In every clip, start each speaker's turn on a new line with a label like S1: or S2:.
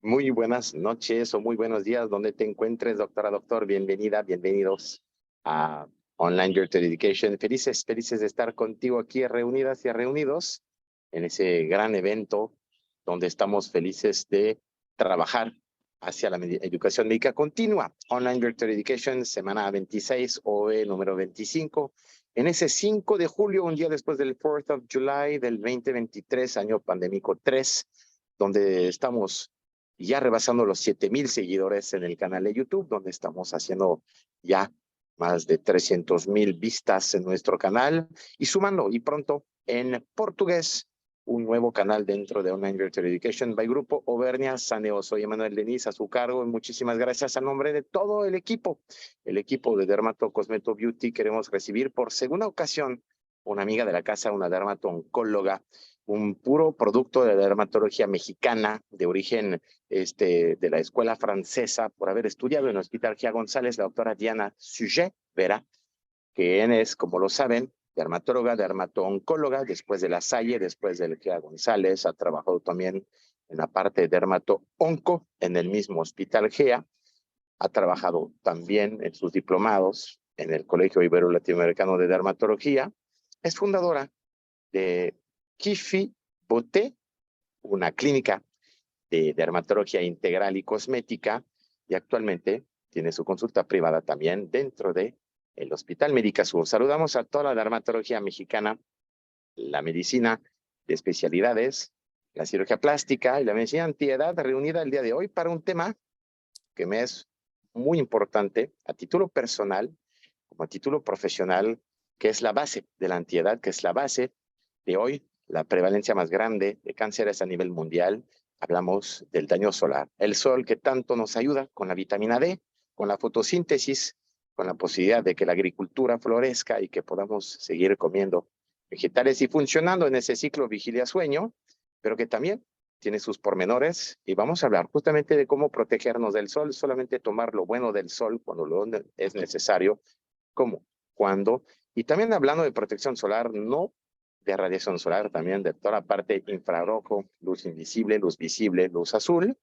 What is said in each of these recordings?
S1: Muy buenas noches o muy buenos días, donde te encuentres, doctora, doctor. Bienvenida, bienvenidos a Online Virtual Education. Felices, felices de estar contigo aquí reunidas y reunidos en ese gran evento donde estamos felices de trabajar hacia la educación médica continua. Online Virtual Education, semana 26, OE número 25. En ese 5 de julio, un día después del 4th of July del 2023, año pandémico 3, donde estamos ya rebasando los 7,000 seguidores en el canal de YouTube, donde estamos haciendo ya más de 300,000 vistas en nuestro canal y sumando, y pronto en portugués, un nuevo canal dentro de Online Virtual Education by Grupo Auvernia Saneo. Soy Emanuel Denis, a su cargo. Muchísimas gracias a nombre de todo el equipo de Dermato Cosmeto Beauty. Queremos recibir por segunda ocasión una amiga de la casa, una dermato-oncóloga, un puro producto de la dermatología mexicana de origen de la escuela francesa, por haber estudiado en el Hospital Gia González, la doctora Diana Sujet Vera, que es, como lo saben, dermatóloga, dermato-oncóloga, después de la Salle, después del Gia González, ha trabajado también en la parte de dermato-onco en el mismo Hospital Gea, ha trabajado también en sus diplomados en el Colegio Ibero-Latinoamericano de Dermatología, es fundadora de Kifi Boté, una clínica de dermatología integral y cosmética, y actualmente tiene su consulta privada también dentro de el Hospital Médica Sur. Saludamos a toda la dermatología mexicana, la medicina de especialidades, la cirugía plástica y la medicina antiedad, reunida el día de hoy para un tema que me es muy importante a título personal como a título profesional, que es la base de la antiedad, que es la base de hoy, la prevalencia más grande de cánceres a nivel mundial. Hablamos del daño solar. El sol que tanto nos ayuda con la vitamina D, con la fotosíntesis, con la posibilidad de que la agricultura florezca y que podamos seguir comiendo vegetales y funcionando en ese ciclo vigilia-sueño, pero que también tiene sus pormenores, y vamos a hablar justamente de cómo protegernos del sol, solamente tomar lo bueno del sol cuando lo es necesario, cómo, cuándo, y también hablando de protección solar, no de radiación solar, también de toda la parte infrarrojo, luz invisible, luz visible, luz azul.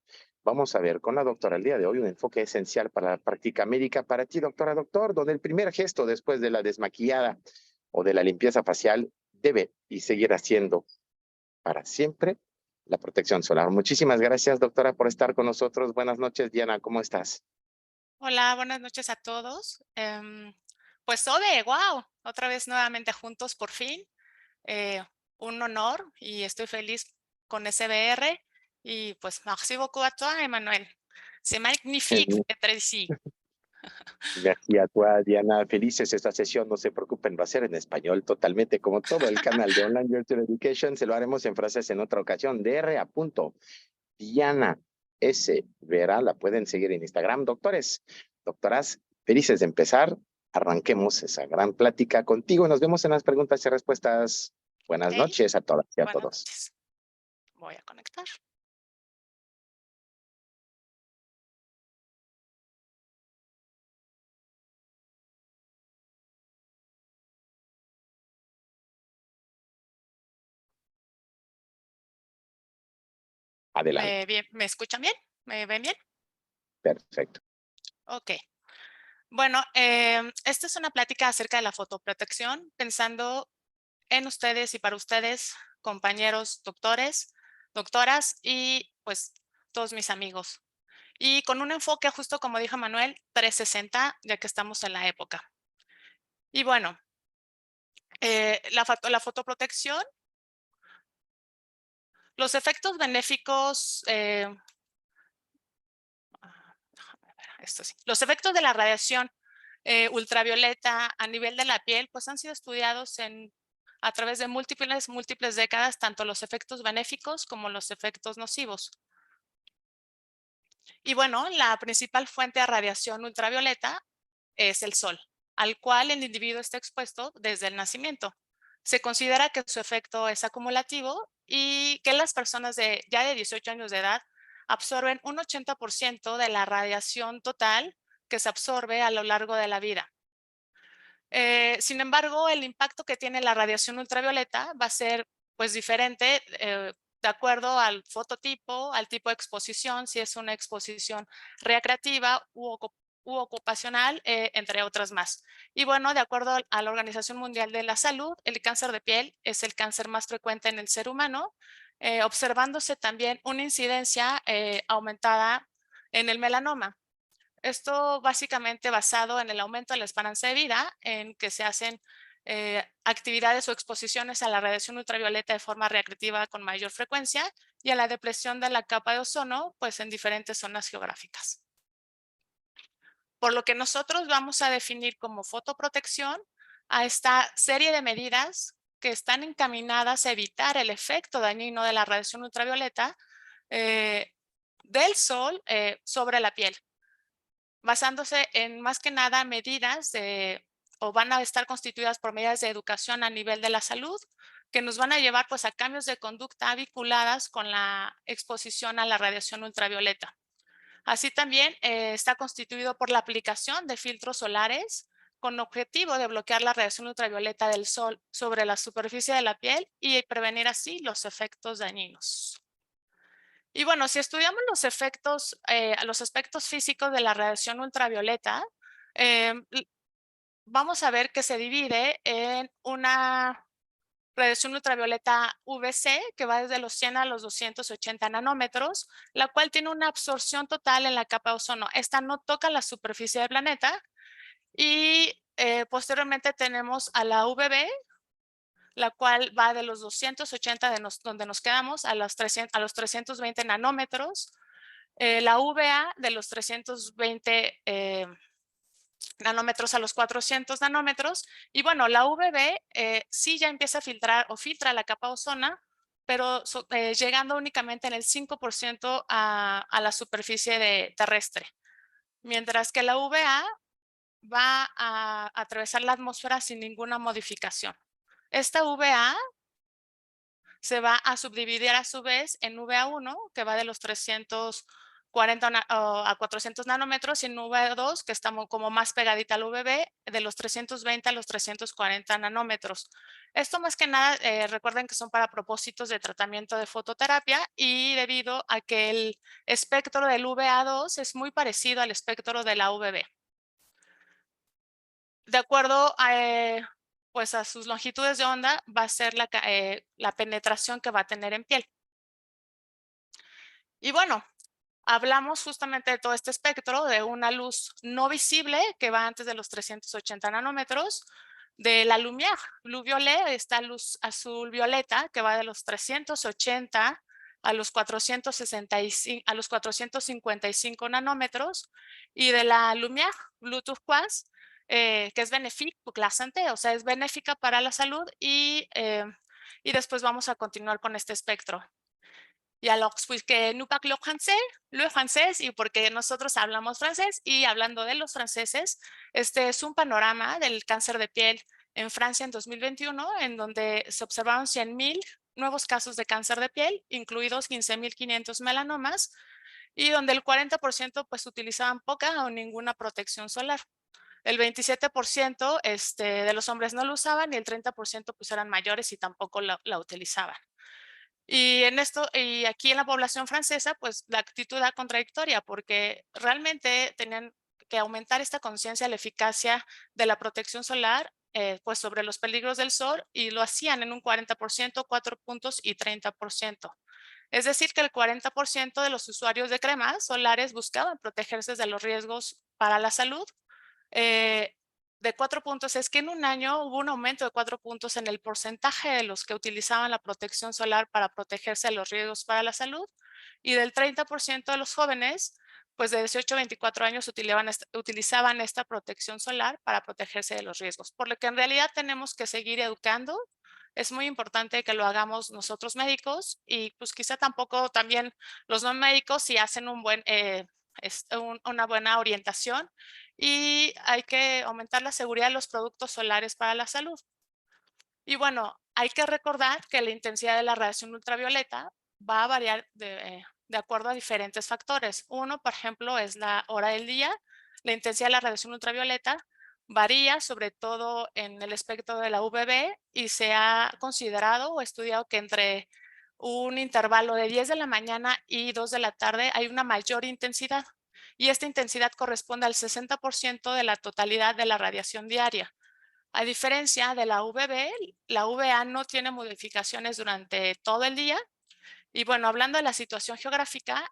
S1: Vamos a ver con la doctora el día de hoy un enfoque esencial para la práctica médica para ti, doctora, doctor, donde el primer gesto después de la desmaquillada o de la limpieza facial debe y seguir haciendo para siempre la protección solar. Muchísimas gracias, doctora, por estar con nosotros. Buenas noches, Diana, ¿cómo estás?
S2: Hola, buenas noches a todos. Pues Ode, wow, otra vez nuevamente juntos por fin. eh, un honor y estoy feliz con SBR. Y pues merci beaucoup à toi, Emmanuel. C'est magnifique d'être ici.
S1: Merci a tu, Diana. Felices esta sesión, no se preocupen, va a ser en español totalmente, como todo el canal de Online Virtual Education. Se lo haremos en frases en otra ocasión. DR a punto. Diana S. Vera, la pueden seguir en Instagram. Doctores, doctoras, felices de empezar. Arranquemos esa gran plática contigo. Nos vemos en las preguntas y respuestas. Buenas
S2: Ok,
S1: noches a todas y a
S2: buenas
S1: todos.
S2: noches. Voy a conectar.
S1: Adelante.
S2: ¿Me escuchan bien? ¿Me ven bien?
S1: Perfecto.
S2: Ok. Bueno, esta es una plática acerca de la fotoprotección, pensando en ustedes y para ustedes, compañeros doctores, doctoras y pues todos mis amigos. Y con un enfoque justo como dijo Manuel, 360, ya que estamos en la época. Y bueno, la fotoprotección, los efectos benéficos, esto sí, los efectos de la radiación ultravioleta a nivel de la piel, pues han sido estudiados a través de múltiples décadas, tanto los efectos benéficos como los efectos nocivos. Y bueno, la principal fuente de radiación ultravioleta es el sol, al cual el individuo está expuesto desde el nacimiento. Se considera que su efecto es acumulativo y que las personas ya de 18 años de edad absorben un 80% de la radiación total que se absorbe a lo largo de la vida. Sin embargo, el impacto que tiene la radiación ultravioleta va a ser pues diferente de acuerdo al fototipo, al tipo de exposición, si es una exposición recreativa u ocupacional, entre otras más. Y bueno, de acuerdo a la Organización Mundial de la Salud, el cáncer de piel es el cáncer más frecuente en el ser humano, observándose también una incidencia aumentada en el melanoma. Esto básicamente basado en el aumento de la esperanza de vida, en que se hacen actividades o exposiciones a la radiación ultravioleta de forma recreativa con mayor frecuencia y a la depresión de la capa de ozono, pues en diferentes zonas geográficas. Por lo que nosotros vamos a definir como fotoprotección a esta serie de medidas que están encaminadas a evitar el efecto dañino de la radiación ultravioleta del sol sobre la piel, basándose en más que nada medidas o van a estar constituidas por medidas de educación a nivel de la salud que nos van a llevar pues a cambios de conducta vinculadas con la exposición a la radiación ultravioleta. Así también está constituido por la aplicación de filtros solares con objetivo de bloquear la radiación ultravioleta del sol sobre la superficie de la piel y prevenir así los efectos dañinos. Y bueno, si estudiamos los efectos, los aspectos físicos de la radiación ultravioleta, vamos a ver que se divide en una radiación ultravioleta UVC, que va desde los 100 a los 280 nanómetros, la cual tiene una absorción total en la capa de ozono. Esta no toca la superficie del planeta. Y posteriormente tenemos a la UVB, la cual va de los 280 donde nos quedamos a los 320 nanómetros. La UVA de los 320 nanómetros a los 400 nanómetros. Y bueno, la UVB sí ya empieza a filtrar o filtra la capa ozono, pero llegando únicamente en el 5% a la superficie terrestre. Mientras que la UVA va a atravesar la atmósfera sin ninguna modificación. Esta UVA se va a subdividir a su vez en VA1, que va de los 340 a 400 nanómetros, y en VA2, que está como más pegadita al UVB, de los 320 a los 340 nanómetros. Esto más que nada, recuerden que son para propósitos de tratamiento de fototerapia y debido a que el espectro del VA2 es muy parecido al espectro de la UVB. De acuerdo pues a sus longitudes de onda, va a ser la penetración que va a tener en piel. Y bueno, hablamos justamente de todo este espectro, de una luz no visible que va antes de los 380 nanómetros, de la lumière, luz violet, esta luz azul violeta que va de los 380 a los 465, a los 455 nanómetros, y de la lumière, blue turquoise, que es benéfica, o sea, es benéfica para la salud y después vamos a continuar con este espectro. Y alors, puisque nous parlons français, le francés, y porque nosotros hablamos francés, y hablando de los franceses, este es un panorama del cáncer de piel en Francia en 2021, en donde se observaron 100,000 nuevos casos de cáncer de piel, incluidos 15,500 melanomas, y donde el 40% pues utilizaban poca o ninguna protección solar. El 27% de los hombres no lo usaban y el 30% pues eran mayores y tampoco la utilizaban. Y y aquí en la población francesa, pues la actitud era contradictoria porque realmente tenían que aumentar esta conciencia de la eficacia de la protección solar, pues sobre los peligros del sol, y lo hacían en un 40%, 4 puntos y 30%. Es decir, que el 40% de los usuarios de cremas solares buscaban protegerse de los riesgos para la salud. De 4 puntos es que en un año hubo un aumento de 4 puntos en el porcentaje de los que utilizaban la protección solar para protegerse de los riesgos para la salud, y del 30% de los jóvenes, pues de 18 a 24 años utilizaban esta protección solar para protegerse de los riesgos. Por lo que en realidad tenemos que seguir educando. Es muy importante que lo hagamos nosotros médicos y pues quizá tampoco también los no médicos si hacen una buena orientación, y hay que aumentar la seguridad de los productos solares para la salud. Y bueno, hay que recordar que la intensidad de la radiación ultravioleta va a variar de acuerdo a diferentes factores. Uno, por ejemplo, es la hora del día. La intensidad de la radiación ultravioleta varía sobre todo en el espectro de la UVB y se ha considerado o estudiado que entre un intervalo de 10 de la mañana y 2 de la tarde hay una mayor intensidad. Y esta intensidad corresponde al 60% de la totalidad de la radiación diaria. A diferencia de la UVB, la UVA no tiene modificaciones durante todo el día. Y bueno, hablando de la situación geográfica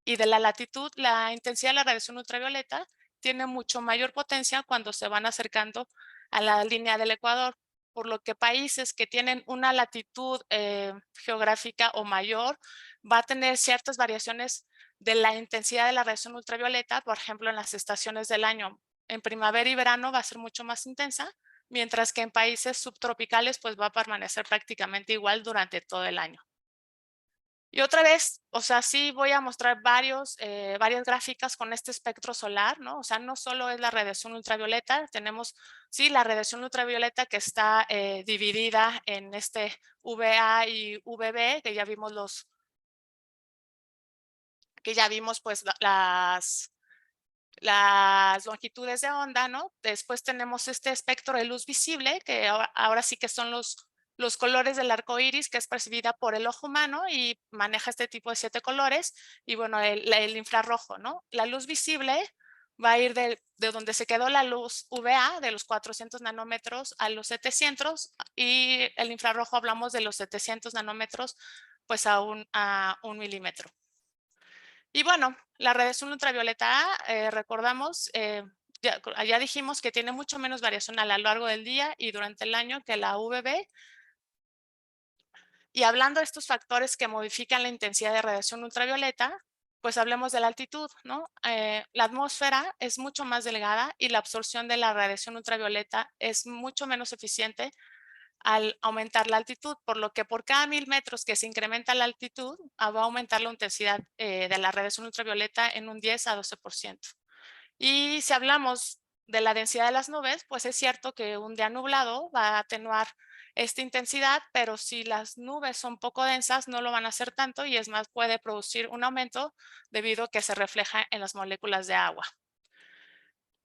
S2: y de la latitud, la intensidad de la radiación ultravioleta tiene mucho mayor potencia cuando se van acercando a la línea del Ecuador, por lo que países que tienen una latitud geográfica o mayor va a tener ciertas variaciones de la intensidad de la radiación ultravioleta, por ejemplo, en las estaciones del año. En primavera y verano va a ser mucho más intensa, mientras que en países subtropicales pues va a permanecer prácticamente igual durante todo el año. Y otra vez, o sea, sí voy a mostrar varias gráficas con este espectro solar, ¿no? O sea, no solo es la radiación ultravioleta, tenemos, sí, la radiación ultravioleta que está dividida en este UVA y UVB, que ya vimos pues las longitudes de onda, ¿no? Después tenemos este espectro de luz visible, que ahora sí que son los colores del arco iris, que es percibida por el ojo humano y maneja este tipo de 7 colores. Y bueno, el infrarrojo, ¿no? La luz visible va a ir de donde se quedó la luz UVA, de los 400 nanómetros a los 700, y el infrarrojo hablamos de los 700 nanómetros pues a un milímetro. Y bueno, la radiación ultravioleta A, recordamos, ya dijimos que tiene mucho menos variación a lo largo del día y durante el año que la UVB. Y hablando de estos factores que modifican la intensidad de radiación ultravioleta, pues hablemos de la altitud, ¿no? La atmósfera es mucho más delgada y la absorción de la radiación ultravioleta es mucho menos eficiente al aumentar la altitud, por lo que por cada 1000 metros que se incrementa la altitud, va a aumentar la intensidad de la radiación ultravioleta en un 10 a 12%. Y si hablamos de la densidad de las nubes, pues es cierto que un día nublado va a atenuar esta intensidad, pero si las nubes son poco densas, no lo van a hacer tanto y es más, puede producir un aumento debido a que se refleja en las moléculas de agua.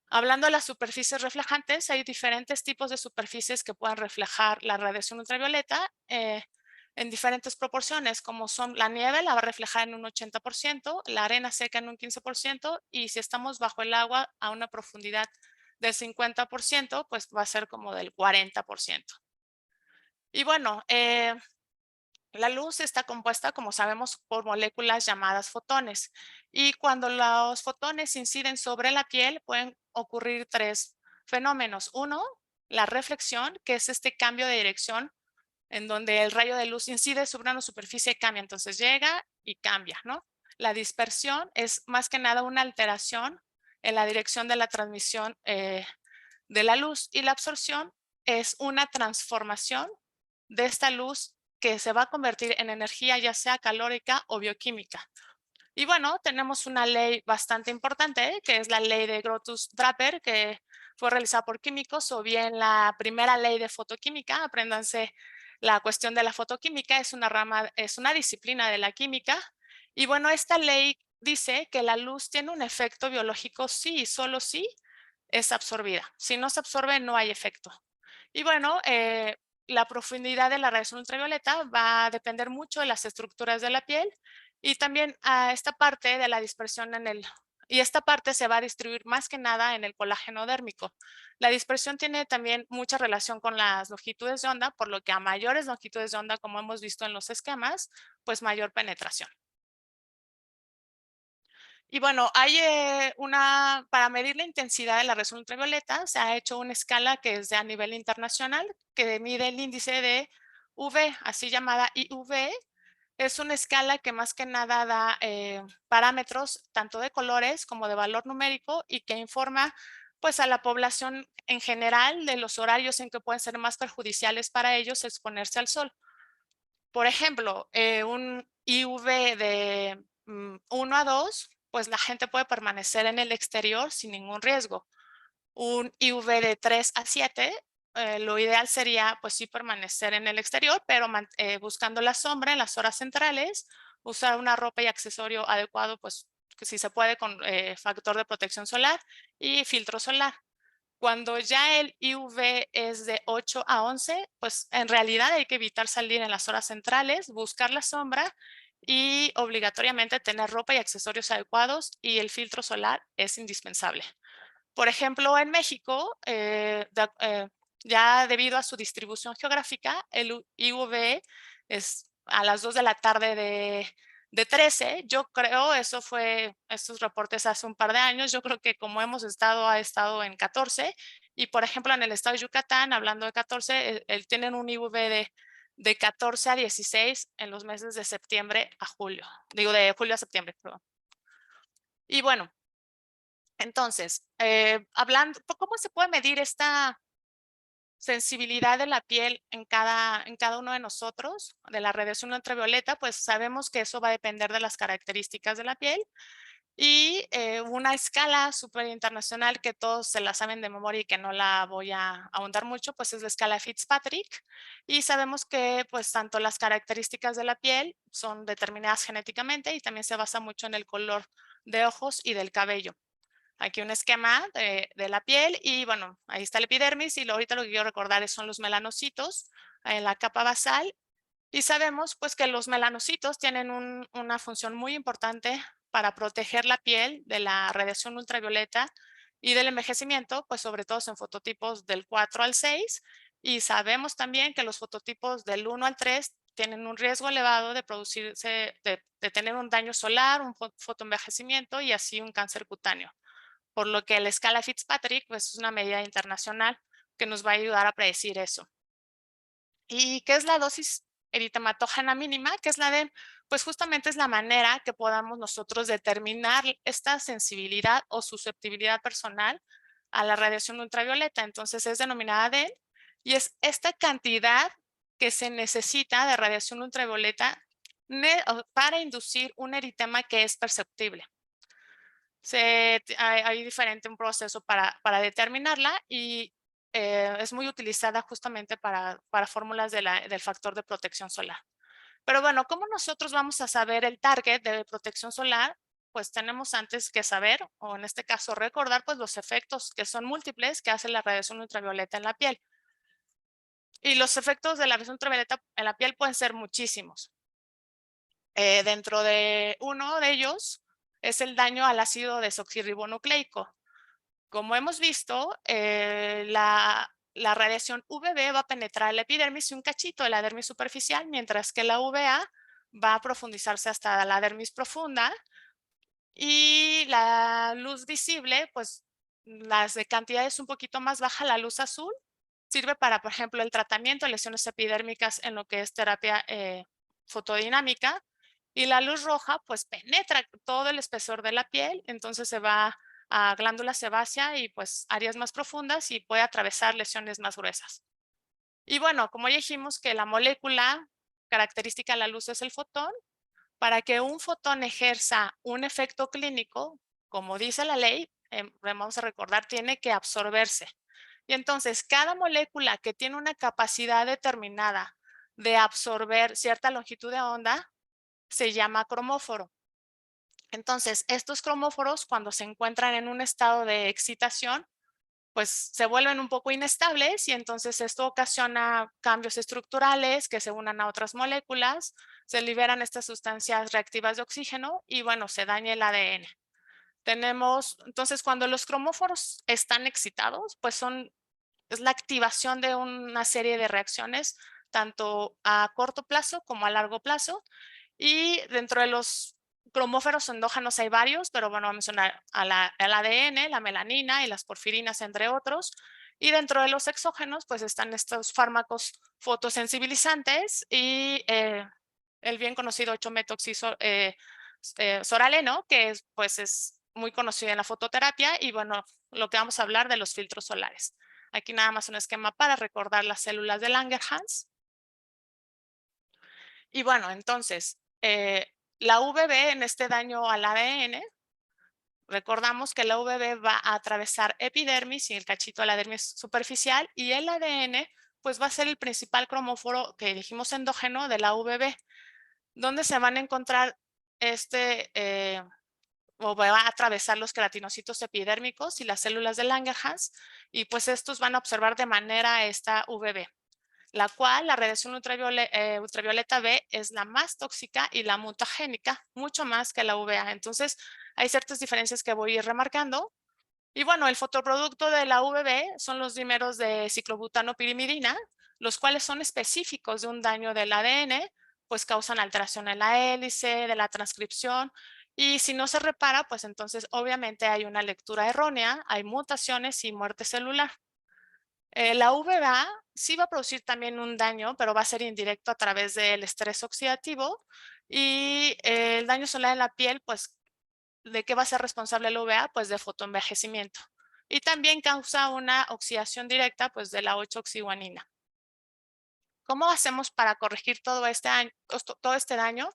S2: Hablando de las superficies reflejantes, hay diferentes tipos de superficies que pueden reflejar la radiación ultravioleta en diferentes proporciones, como son la nieve, la va a reflejar en un 80%, la arena seca en un 15%, y si estamos bajo el agua a una profundidad del 50%, pues va a ser como del 40%. Y bueno, la luz está compuesta, como sabemos, por moléculas llamadas fotones. Y cuando los fotones inciden sobre la piel, pueden ocurrir 3 fenómenos. Uno, la reflexión, que es este cambio de dirección en donde el rayo de luz incide sobre una superficie y cambia. Entonces llega y cambia, ¿no? La dispersión es más que nada una alteración en la dirección de la transmisión de la luz. Y la absorción es una transformación de esta luz que se va a convertir en energía ya sea calórica o bioquímica. Y bueno, tenemos una ley bastante importante, que es la ley de Grotius-Draper, que fue realizada por químicos, o bien la primera ley de fotoquímica. Apréndanse la cuestión de la fotoquímica, es una rama, es una disciplina de la química. Y bueno, esta ley dice que la luz tiene un efecto biológico sí y solo sí es absorbida. Si no se absorbe, no hay efecto. Y bueno, la profundidad de la radiación ultravioleta va a depender mucho de las estructuras de la piel y también a esta parte de la dispersión y esta parte se va a distribuir más que nada en el colágeno dérmico. La dispersión tiene también mucha relación con las longitudes de onda, por lo que a mayores longitudes de onda, como hemos visto en los esquemas, pues mayor penetración. Y bueno, hay para medir la intensidad de la radiación ultravioleta, se ha hecho una escala que es a nivel internacional, que mide el índice de UV, así llamada IUV. Es una escala que más que nada da parámetros tanto de colores como de valor numérico y que informa pues a la población en general de los horarios en que pueden ser más perjudiciales para ellos exponerse al sol. Por ejemplo, un IUV de 1 a 2, pues la gente puede permanecer en el exterior sin ningún riesgo. Un IUV de 3 a 7, lo ideal sería pues sí permanecer en el exterior, pero buscando la sombra en las horas centrales, usar una ropa y accesorio adecuado, pues que si se puede con factor de protección solar y filtro solar. Cuando ya el IUV es de 8 a 11, pues en realidad hay que evitar salir en las horas centrales, buscar la sombra y obligatoriamente tener ropa y accesorios adecuados, y el filtro solar es indispensable. Por ejemplo, en México, ya debido a su distribución geográfica, el IUV es a las 2 de la tarde de 13. Yo creo, estos reportes hace un par de años, yo creo que como ha estado en 14. Y por ejemplo, en el estado de Yucatán, hablando de 14, tienen un IUV de 14 a 16 en los meses de septiembre a julio. Digo, de julio a septiembre, perdón. Y bueno, entonces, hablando, ¿cómo se puede medir esta sensibilidad de la piel en cada uno de nosotros de la radiación ultravioleta? Pues sabemos que eso va a depender de las características de la piel, y una escala súper internacional que todos se la saben de memoria y que no la voy a ahondar mucho, pues es la escala Fitzpatrick, y sabemos que pues tanto las características de la piel son determinadas genéticamente y también se basa mucho en el color de ojos y del cabello. Aquí un esquema de la piel y bueno, ahí está el epidermis, y ahorita lo que quiero recordar son los melanocitos en la capa basal, y sabemos pues que los melanocitos tienen una función muy importante para proteger la piel de la radiación ultravioleta y del envejecimiento, pues sobre todo en fototipos del 4 al 6, y sabemos también que los fototipos del 1 al 3 tienen un riesgo elevado de producirse, de tener un daño solar, un fotoenvejecimiento y así un cáncer cutáneo, por lo que la escala Fitzpatrick pues, es una medida internacional que nos va a ayudar a predecir eso. ¿Y qué es la dosis eritematógena mínima? ¿Qué es la DEM? Pues justamente es la manera que podamos nosotros determinar esta sensibilidad o susceptibilidad personal a la radiación ultravioleta. Entonces es denominada DEM, y es esta cantidad que se necesita de radiación ultravioleta para inducir un eritema que es perceptible. Hay diferente un proceso para determinarla, y es muy utilizada justamente para fórmulas del factor de protección solar. Pero bueno, ¿cómo nosotros vamos a saber el target de protección solar? Pues tenemos antes que saber, o en este caso recordar, pues los efectos que son múltiples que hace la radiación ultravioleta en la piel. Y los efectos de la radiación ultravioleta en la piel pueden ser muchísimos. Dentro de uno de ellos es el daño al ácido desoxirribonucleico. Como hemos visto, la radiación UVB va a penetrar la epidermis y un cachito de la dermis superficial, mientras que la UVA va a profundizarse hasta la dermis profunda, y la luz visible, pues las de cantidades un poquito más baja, la luz azul, sirve para, por ejemplo, el tratamiento de lesiones epidérmicas en lo que es terapia fotodinámica, y la luz roja pues penetra todo el espesor de la piel, entonces se va a glándula sebácea y pues áreas más profundas y puede atravesar lesiones más gruesas. Y bueno, como ya dijimos que la molécula característica de la luz es el fotón, para que un fotón ejerza un efecto clínico, como dice la ley, vamos a recordar, tiene que absorberse. Y entonces, cada molécula que tiene una capacidad determinada de absorber cierta longitud de onda se llama cromóforo. Entonces, estos cromóforos, cuando se encuentran en un estado de excitación, pues se vuelven un poco inestables, y entonces esto ocasiona cambios estructurales que se unan a otras moléculas, se liberan estas sustancias reactivas de oxígeno y bueno, se daña el ADN. Entonces cuando los cromóforos están excitados, pues es la activación de una serie de reacciones, tanto a corto plazo como a largo plazo, y dentro de los cromóforos endógenos hay varios, pero bueno, vamos a mencionar al ADN, la melanina y las porfirinas, entre otros. Y dentro de los exógenos, pues están estos fármacos fotosensibilizantes y el bien conocido 8-metoxisoraleno, que pues es muy conocido en la fototerapia, y bueno, lo que vamos a hablar de los filtros solares. Aquí nada más un esquema para recordar las células de Langerhans. Y bueno, entonces, la UVB en este daño al ADN, recordamos que la UVB va a atravesar epidermis y el cachito de la dermis superficial, y el ADN pues va a ser el principal cromóforo que dijimos endógeno de la UVB, donde se van a encontrar o va a atravesar los queratinocitos epidérmicos y las células de Langerhans, y pues estos van a observar de manera esta UVB, la cual la radiación ultravioleta B es la más tóxica y la mutagénica, mucho más que la UVA. Entonces, hay ciertas diferencias que voy a ir remarcando. Y bueno, el fotoproducto de la UVB son los dímeros de ciclobutanopirimidina, los cuales son específicos de un daño del ADN, pues causan alteración en la hélice, de la transcripción, y si no se repara, pues entonces obviamente hay una lectura errónea, hay mutaciones y muerte celular. La UVA sí va a producir también un daño, pero va a ser indirecto a través del estrés oxidativo, y el daño solar en la piel, pues, ¿de qué va a ser responsable la UVA? Pues de fotoenvejecimiento. Y también causa una oxidación directa, pues, de la 8-oxiguanina. ¿Cómo hacemos para corregir todo este daño?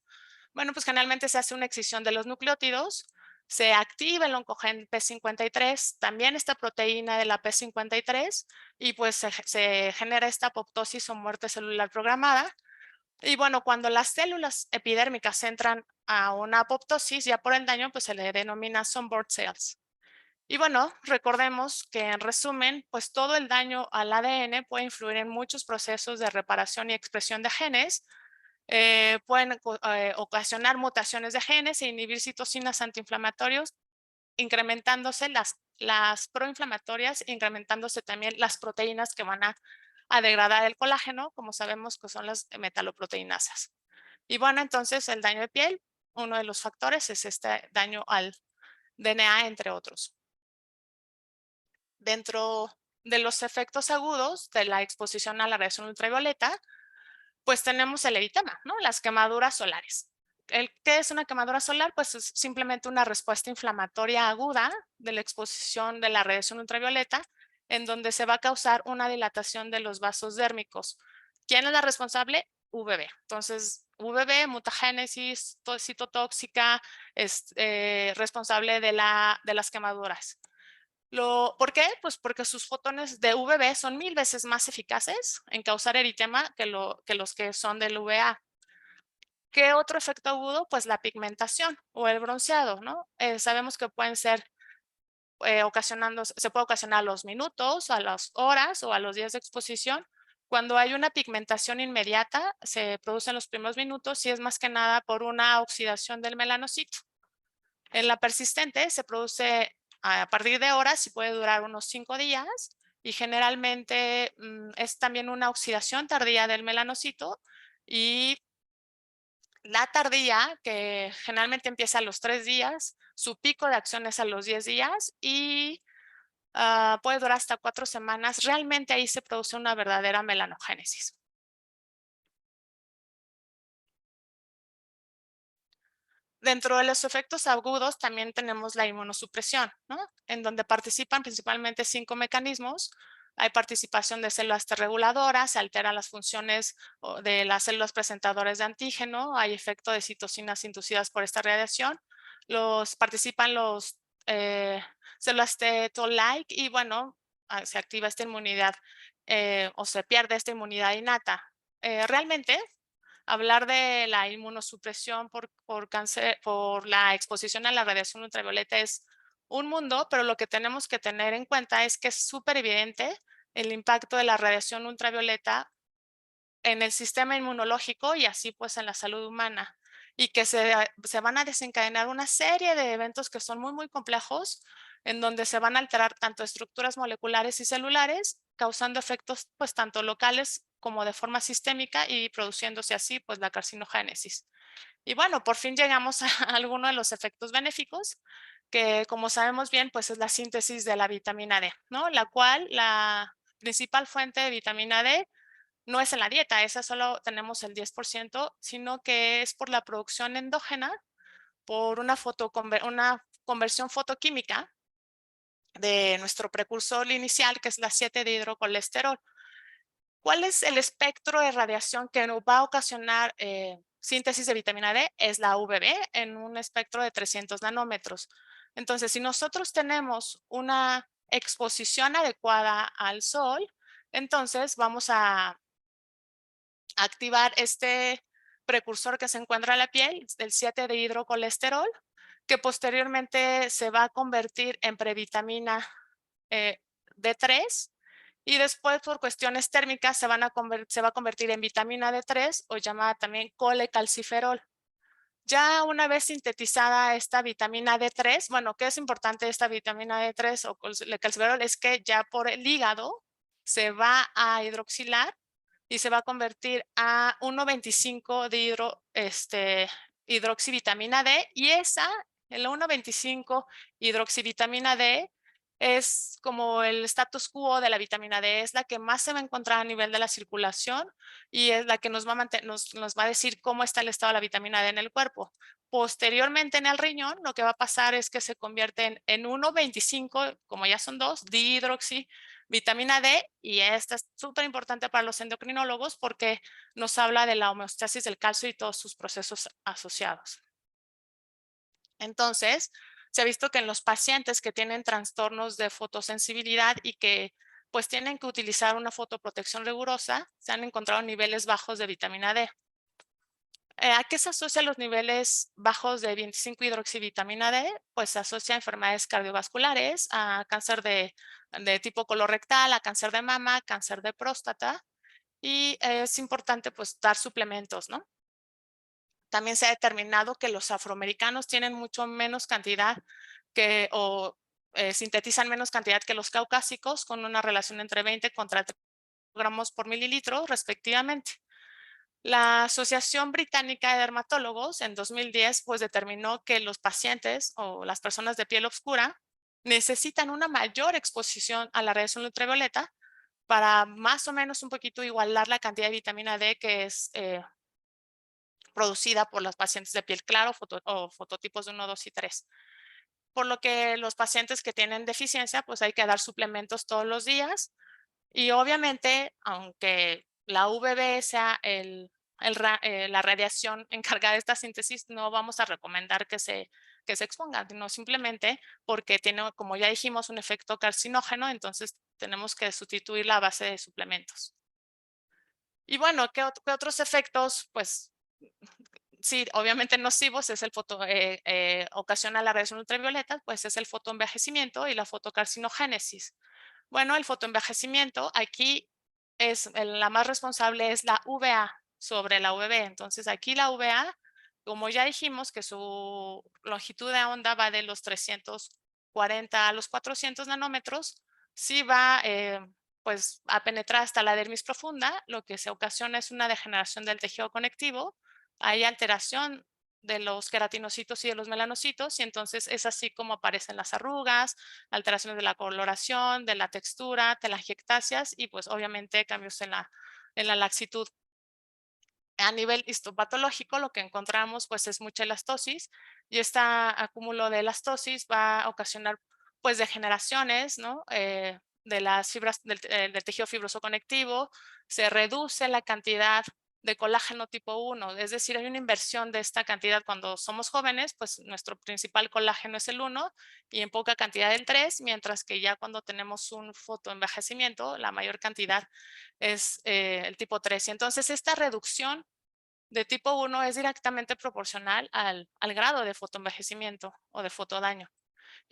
S2: Bueno, pues generalmente se hace una excisión de los nucleótidos, se activa el oncogen P53, también esta proteína de la P53, y pues se genera esta apoptosis o muerte celular programada. Y bueno, cuando las células epidérmicas entran a una apoptosis, ya por el daño, pues se le denomina sunburn cells. Y bueno, recordemos que en resumen, pues todo el daño al ADN puede influir en muchos procesos de reparación y expresión de genes, pueden ocasionar mutaciones de genes e inhibir citocinas antiinflamatorios, incrementándose las proinflamatorias, incrementándose también las proteínas que van a degradar el colágeno, como sabemos que son las metaloproteinasas. Y bueno, entonces el daño de piel, uno de los factores es este daño al DNA, entre otros. Dentro de los efectos agudos de la exposición a la radiación ultravioleta, pues tenemos el eritema, ¿no? Las quemaduras solares. ¿Qué es una quemadura solar? Pues es simplemente una respuesta inflamatoria aguda de la exposición de la radiación ultravioleta, en donde se va a causar una dilatación de los vasos dérmicos. ¿Quién es la responsable? UVB. Entonces, UVB, mutagénesis, citotóxica, es responsable de las quemaduras. ¿Por qué? Pues porque sus fotones de UVB son 1000 veces más eficaces en causar eritema que los que son del UVA. ¿Qué otro efecto agudo? Pues la pigmentación o el bronceado, ¿no? Sabemos que pueden ser se puede ocasionar a los minutos, a las horas o a los días de exposición. Cuando hay una pigmentación inmediata, se produce en los primeros minutos y es más que nada por una oxidación del melanocito. En la persistente se produce a partir de horas y puede durar unos 5 días, y generalmente es también una oxidación tardía del melanocito, y la tardía, que generalmente empieza a los 3 días, su pico de acción es a los 10 días y puede durar hasta 4 semanas. Realmente ahí se produce una verdadera melanogénesis. Dentro de los efectos agudos también tenemos la inmunosupresión, ¿no? En donde participan principalmente 5 mecanismos. Hay participación de células T reguladoras, se alteran las funciones de las células presentadoras de antígeno, hay efecto de citocinas inducidas por esta radiación, participan los células T toll-like, y bueno, se activa esta inmunidad o se pierde esta inmunidad innata. Realmente hablar de la inmunosupresión por cáncer, por la exposición a la radiación ultravioleta es un mundo, pero lo que tenemos que tener en cuenta es que es súper evidente el impacto de la radiación ultravioleta en el sistema inmunológico y así pues en la salud humana, y que se van a desencadenar una serie de eventos que son muy complejos, en donde se van a alterar tanto estructuras moleculares y celulares, causando efectos pues tanto locales como de forma sistémica y produciéndose así pues la carcinogénesis. Y bueno, por fin llegamos a alguno de los efectos benéficos, que como sabemos bien pues es la síntesis de la vitamina D, ¿no? La cual la principal fuente de vitamina D no es en la dieta, esa solo tenemos el 10%, sino que es por la producción endógena, por una conversión fotoquímica de nuestro precursor inicial, que es la 7-dihidrocolesterol. ¿Cuál es el espectro de radiación que nos va a ocasionar síntesis de vitamina D? Es la UVB en un espectro de 300 nanómetros. Entonces, si nosotros tenemos una exposición adecuada al sol, entonces vamos a activar este precursor que se encuentra en la piel, el 7-dihidrocolesterol, que posteriormente se va a convertir en previtamina D3 y después por cuestiones térmicas se va a convertir en vitamina D3 o llamada también colecalciferol. Ya una vez sintetizada esta vitamina D3, bueno, ¿qué es importante esta vitamina D3 o colecalciferol? Es que ya por el hígado se va a hidroxilar y se va a convertir a 1,25 de hidroxivitamina D y el 1,25 hidroxivitamina D es como el status quo de la vitamina D, es la que más se va a encontrar a nivel de la circulación y es la que nos va a decir cómo está el estado de la vitamina D en el cuerpo. Posteriormente en el riñón, lo que va a pasar es que se convierte en 1,25, como ya son dos, dihidroxivitamina D, y esta es súper importante para los endocrinólogos porque nos habla de la homeostasis del calcio y todos sus procesos asociados. Entonces, se ha visto que en los pacientes que tienen trastornos de fotosensibilidad y que pues tienen que utilizar una fotoprotección rigurosa, se han encontrado niveles bajos de vitamina D. ¿A qué se asocian los niveles bajos de 25 hidroxivitamina D? Pues se asocia a enfermedades cardiovasculares, a cáncer de tipo colorectal, a cáncer de mama, cáncer de próstata y es importante pues dar suplementos, ¿no? También se ha determinado que los afroamericanos tienen mucho menos cantidad sintetizan menos cantidad que los caucásicos con una relación entre 20 contra 3 gramos por mililitro respectivamente. La Asociación Británica de Dermatólogos en 2010 pues determinó que los pacientes o las personas de piel oscura necesitan una mayor exposición a la radiación ultravioleta para más o menos un poquito igualar la cantidad de vitamina D que es producida por los pacientes de piel clara o fototipos de 1, 2 y 3. Por lo que los pacientes que tienen deficiencia, pues hay que dar suplementos todos los días. Y obviamente, aunque la UVB sea la radiación encargada de esta síntesis, no vamos a recomendar que se expongan, sino simplemente porque tiene, como ya dijimos, un efecto carcinógeno, entonces tenemos que sustituir la base de suplementos. Y bueno, ¿qué otros efectos? Pues sí, obviamente nocivos es ocasiona la radiación ultravioleta, pues es el fotoenvejecimiento y la fotocarcinogénesis. Bueno, el fotoenvejecimiento aquí la más responsable es la UVA sobre la UVB. Entonces aquí la UVA, como ya dijimos que su longitud de onda va de los 340 a los 400 nanómetros, sí va pues a penetrar hasta la dermis profunda, lo que se ocasiona es una degeneración del tejido conectivo, hay alteración de los queratinocitos y de los melanocitos y entonces es así como aparecen las arrugas, alteraciones de la coloración, de la textura, telangiectasias y pues obviamente cambios en la laxitud. A nivel histopatológico lo que encontramos pues es mucha elastosis y este acúmulo de elastosis va a ocasionar pues degeneraciones, ¿no? De las fibras del tejido fibroso conectivo, se reduce la cantidad de colágeno tipo 1, es decir, hay una inversión de esta cantidad cuando somos jóvenes, pues nuestro principal colágeno es el 1 y en poca cantidad el 3, mientras que ya cuando tenemos un fotoenvejecimiento, la mayor cantidad es el tipo 3. Y entonces esta reducción de tipo 1 es directamente proporcional al grado de fotoenvejecimiento o de fotodaño.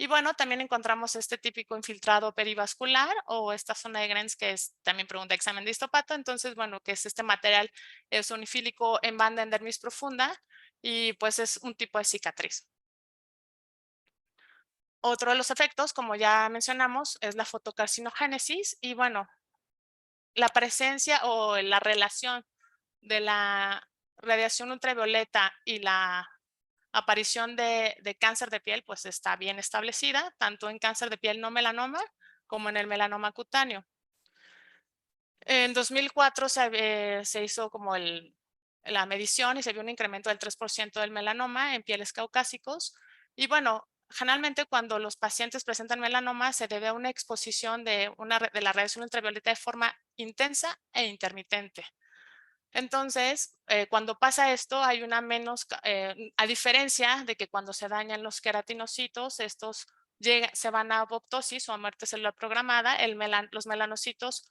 S2: Y bueno, también encontramos este típico infiltrado perivascular o esta zona de Grenz que es también pregunta examen de histopato. Entonces, bueno, que es este material es unifílico en banda en dermis profunda y pues es un tipo de cicatriz. Otro de los efectos, como ya mencionamos, es la fotocarcinogénesis y bueno, la presencia o la relación de la radiación ultravioleta y la aparición de cáncer de piel pues está bien establecida, tanto en cáncer de piel no melanoma como en el melanoma cutáneo. En 2004 se hizo como la medición y se vio un incremento del 3% del melanoma en pieles caucásicos. Y bueno, generalmente cuando los pacientes presentan melanoma se debe a una exposición de la radiación ultravioleta de forma intensa e intermitente. Entonces, cuando pasa esto, hay una a diferencia de que cuando se dañan los queratinocitos, estos se van a apoptosis o a muerte celular programada, los melanocitos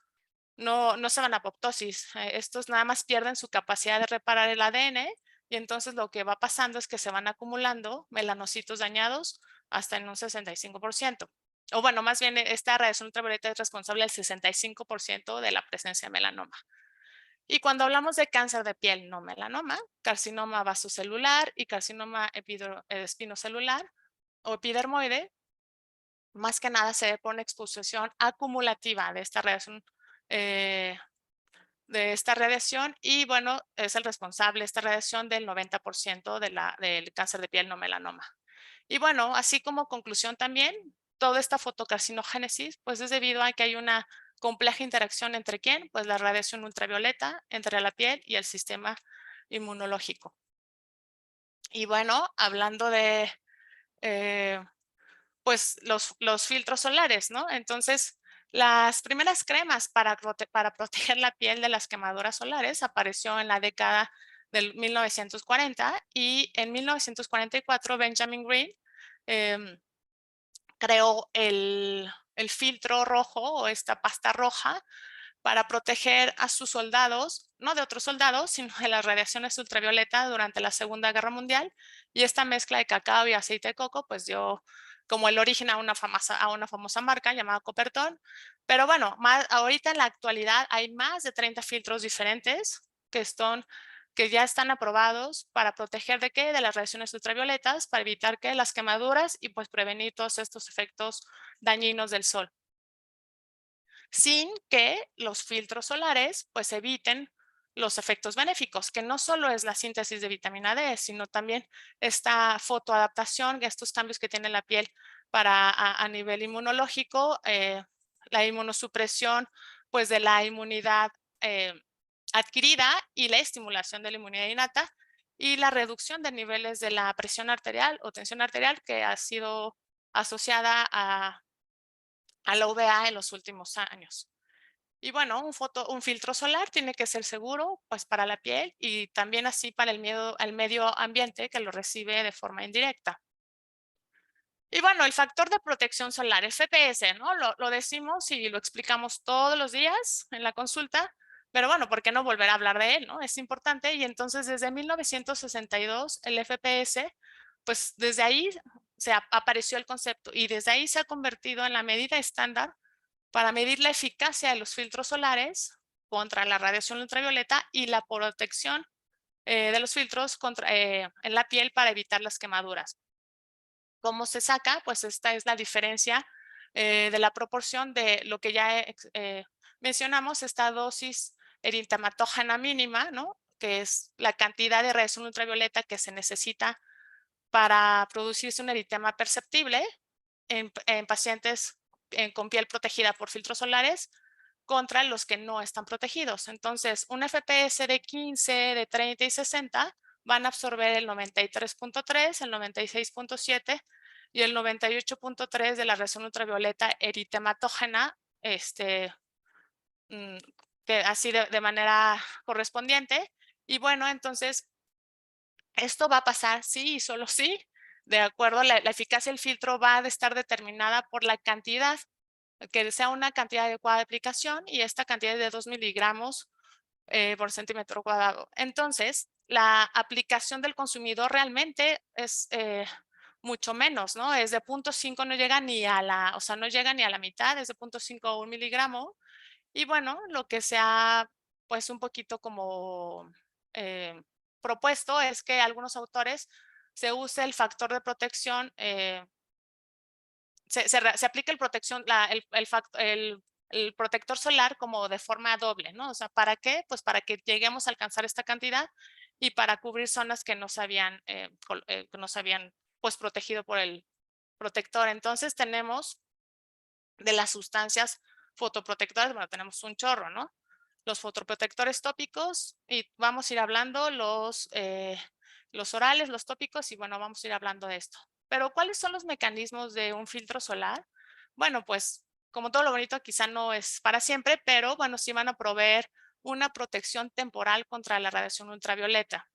S2: no se van a apoptosis. Estos nada más pierden su capacidad de reparar el ADN y entonces lo que va pasando es que se van acumulando melanocitos dañados hasta en un 65%. O bueno, más bien esta radiación ultravioleta es responsable del 65% de la presencia de melanoma. Y cuando hablamos de cáncer de piel no melanoma, carcinoma vasocelular y carcinoma espinocelular o epidermoide, más que nada se ve por una exposición acumulativa eh, de esta radiación y bueno, es el responsable esta radiación del 90% del cáncer de piel no melanoma. Y bueno, así como conclusión también, toda esta fotocarcinogénesis pues es debido a que hay una compleja interacción entre ¿quién? Pues la radiación ultravioleta entre la piel y el sistema inmunológico. Y bueno, hablando de eh, pues los filtros solares, ¿no? Entonces, las primeras cremas para proteger la piel de las quemaduras solares apareció en la década del 1940 y en 1944 Benjamin Green em, creó el filtro rojo o esta pasta roja para proteger a sus soldados, no de otros soldados, sino de las radiaciones ultravioleta durante la Segunda Guerra Mundial. Y esta mezcla de cacao y aceite de coco, pues dio como el origen a una famosa marca llamada Coppertone. Pero bueno, ahorita en la actualidad hay más de 30 filtros diferentes que ya están aprobados para proteger de qué? De las radiaciones ultravioletas, para evitar que las quemaduras y pues prevenir todos estos efectos dañinos del sol, sin que los filtros solares pues eviten los efectos benéficos, que no solo es la síntesis de vitamina D, sino también esta fotoadaptación, estos cambios que tiene la piel a nivel inmunológico, la inmunosupresión pues de la inmunidad eh, adquirida y la estimulación de la inmunidad innata y la reducción de niveles de la presión arterial o tensión arterial que ha sido asociada a la UVA en los últimos años. Y bueno, un filtro solar tiene que ser seguro pues para la piel y también así para el medio ambiente que lo recibe de forma indirecta. Y bueno, el factor de protección solar, el FPS, ¿no? Lo decimos y lo explicamos todos los días en la consulta, pero bueno, ¿por qué no volver a hablar de él, no? Es importante y entonces desde 1962 el FPS, pues desde ahí apareció el concepto y desde ahí se ha convertido en la medida estándar para medir la eficacia de los filtros solares contra la radiación ultravioleta y la protección de los filtros en la piel para evitar las quemaduras. ¿Cómo se saca? Pues esta es la diferencia de la proporción de lo que ya mencionamos, esta dosis eritematógena mínima, ¿no? Que es la cantidad de radiación ultravioleta que se necesita para producirse un eritema perceptible en pacientes con piel protegida por filtros solares contra los que no están protegidos. Entonces, un FPS de 15, de 30 y 60 van a absorber el 93.3, el 96.7 y el 98.3 de la radiación ultravioleta eritematógena, mm, así de manera correspondiente. Y bueno, entonces esto va a pasar sí y solo sí, de acuerdo, la eficacia del filtro va a estar determinada por la cantidad, que sea una cantidad adecuada de aplicación y esta cantidad es de 2 miligramos por centímetro cuadrado. Entonces, la aplicación del consumidor realmente es mucho menos, ¿no? Es de 0.5, no llega ni a o sea, no llega ni a la mitad, es de 0.5 a 1 miligramo. Y bueno, lo que se ha, pues un poquito como eh, propuesto es que algunos autores se use el factor de protección, se aplica el protector solar como de forma doble, ¿no? O sea, ¿para qué? Pues para que lleguemos a alcanzar esta cantidad y para cubrir zonas que no se habían, pues protegido por el protector. Entonces tenemos de las sustancias fotoprotectoras, bueno, tenemos un chorro, ¿no? Los fotoprotectores tópicos y vamos a ir hablando los orales, los tópicos y bueno, vamos a ir hablando de esto. Pero ¿cuáles son los mecanismos de un filtro solar? Bueno, pues como todo lo bonito quizá no es para siempre, pero bueno, sí van a proveer una protección temporal contra la radiación ultravioleta.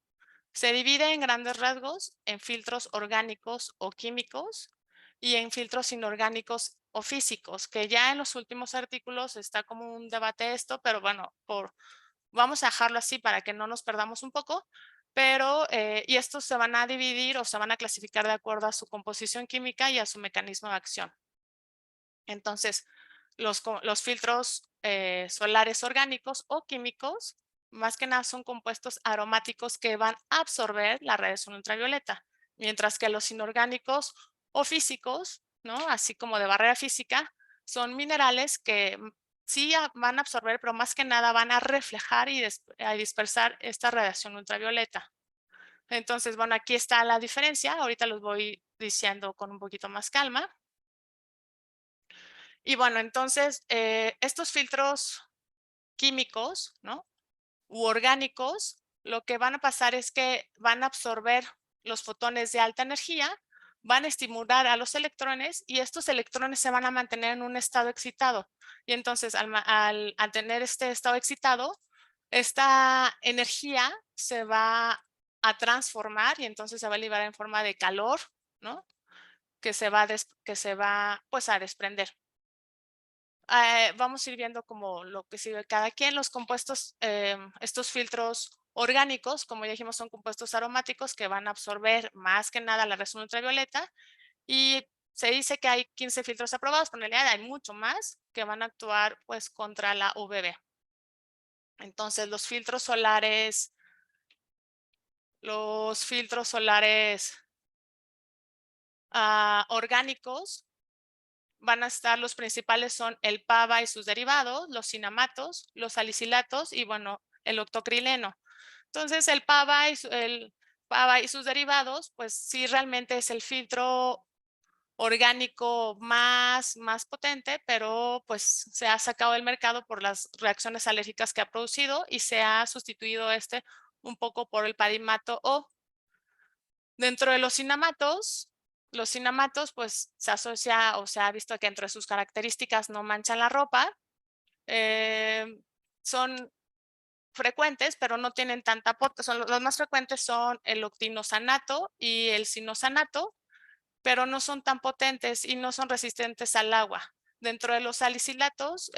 S2: Se divide en grandes rasgos en filtros orgánicos o químicos y en filtros inorgánicos o físicos, que ya en los últimos artículos está como un debate esto, pero bueno, vamos a dejarlo así para que no nos perdamos un poco. pero y estos se van a dividir o se van a clasificar de acuerdo a su composición química y a su mecanismo de acción. Entonces, los filtros solares orgánicos o químicos, más que nada son compuestos aromáticos que van a absorber la radiación ultravioleta, mientras que los inorgánicos o físicos, ¿no? Así como de barrera física, son minerales que sí van a absorber, pero más que nada van a reflejar y a dispersar esta radiación ultravioleta. Entonces, bueno, aquí está la diferencia. Ahorita los voy diciendo con un poquito más calma. Y bueno, entonces, estos filtros químicos, ¿no? U orgánicos, lo que van a pasar es que van a absorber los fotones de alta energía, van a estimular a los electrones y estos electrones se van a mantener en un estado excitado. Y entonces, al tener este estado excitado, esta energía se va a transformar y entonces se va a liberar en forma de calor, ¿no? Que se va pues a desprender. Vamos a ir viendo como lo que sirve cada quien. Los compuestos, estos filtros orgánicos, como ya dijimos, son compuestos aromáticos que van a absorber más que nada la radiación ultravioleta y se dice que hay 15 filtros aprobados, pero en realidad hay mucho más que van a actuar pues contra la UVB. Entonces los filtros solares orgánicos van a estar, los principales son el PAVA y sus derivados, los cinamatos, los salicilatos y bueno, el octocrileno. Entonces el PAVA y sus derivados, pues sí realmente es el filtro orgánico más potente, pero pues se ha sacado del mercado por las reacciones alérgicas que ha producido y se ha sustituido un poco por el padimato o dentro de los cinamatos pues se asocia o se ha visto que entre sus características no manchan la ropa, son frecuentes, pero no tienen tanta potencia. Los más frecuentes son el octinosanato y el sinosanato, pero no son tan potentes y no son resistentes al agua. Dentro de los salicilatos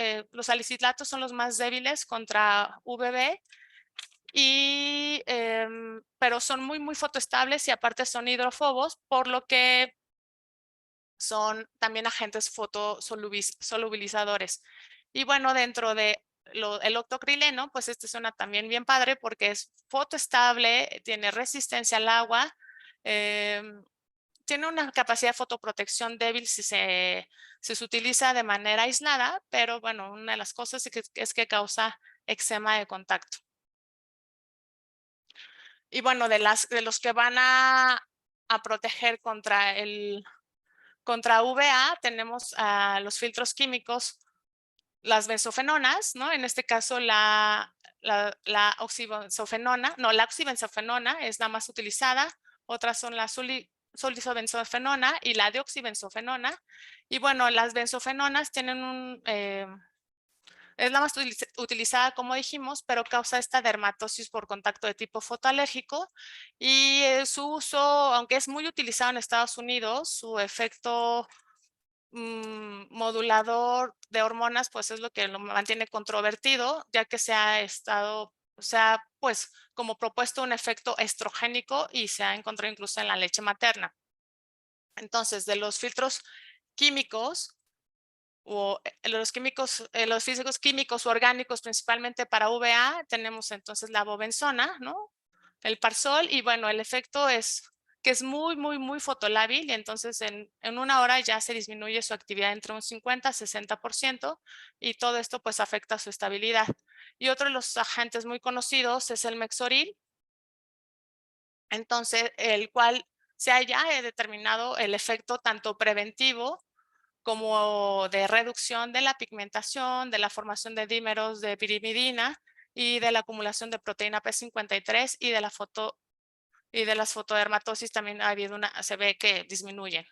S2: son los más débiles contra UVB pero son muy fotoestables y aparte son hidrófobos, por lo que son también agentes fotosolubilizadores. Y bueno, dentro de el octocrileno, pues este suena también bien padre porque es fotoestable, tiene resistencia al agua, tiene una capacidad de fotoprotección débil si se utiliza de manera aislada, pero bueno, una de las cosas es que causa eczema de contacto. Y bueno, de los que van a proteger contra UVA, tenemos los filtros químicos, las benzofenonas, ¿no? En este caso la oxibenzofenona, no, la oxibenzofenona es la más utilizada, otras son la solizobenzofenona y la deoxibenzofenona. Y bueno, las benzofenonas tienen es la más utilizada, como dijimos, pero causa esta dermatosis por contacto de tipo fotoalérgico y su uso, aunque es muy utilizado en Estados Unidos, su efecto modulador de hormonas, pues es lo que lo mantiene controvertido, ya que se ha pues como propuesto un efecto estrogénico y se ha encontrado incluso en la leche materna. Entonces, de los filtros químicos, o los físicos químicos o orgánicos, principalmente para UVA, tenemos entonces la bobenzona, ¿no? El Parsol, y bueno, el efecto es que es muy fotolábil, y entonces en una hora ya se disminuye su actividad entre un 50 a 60%, y todo esto pues afecta su estabilidad. Y otro de los agentes muy conocidos es el Mexoril, entonces el cual se haya determinado el efecto tanto preventivo como de reducción de la pigmentación, de la formación de dímeros de pirimidina y de la acumulación de proteína P53 y de las fotodermatosis también se ve que disminuyen.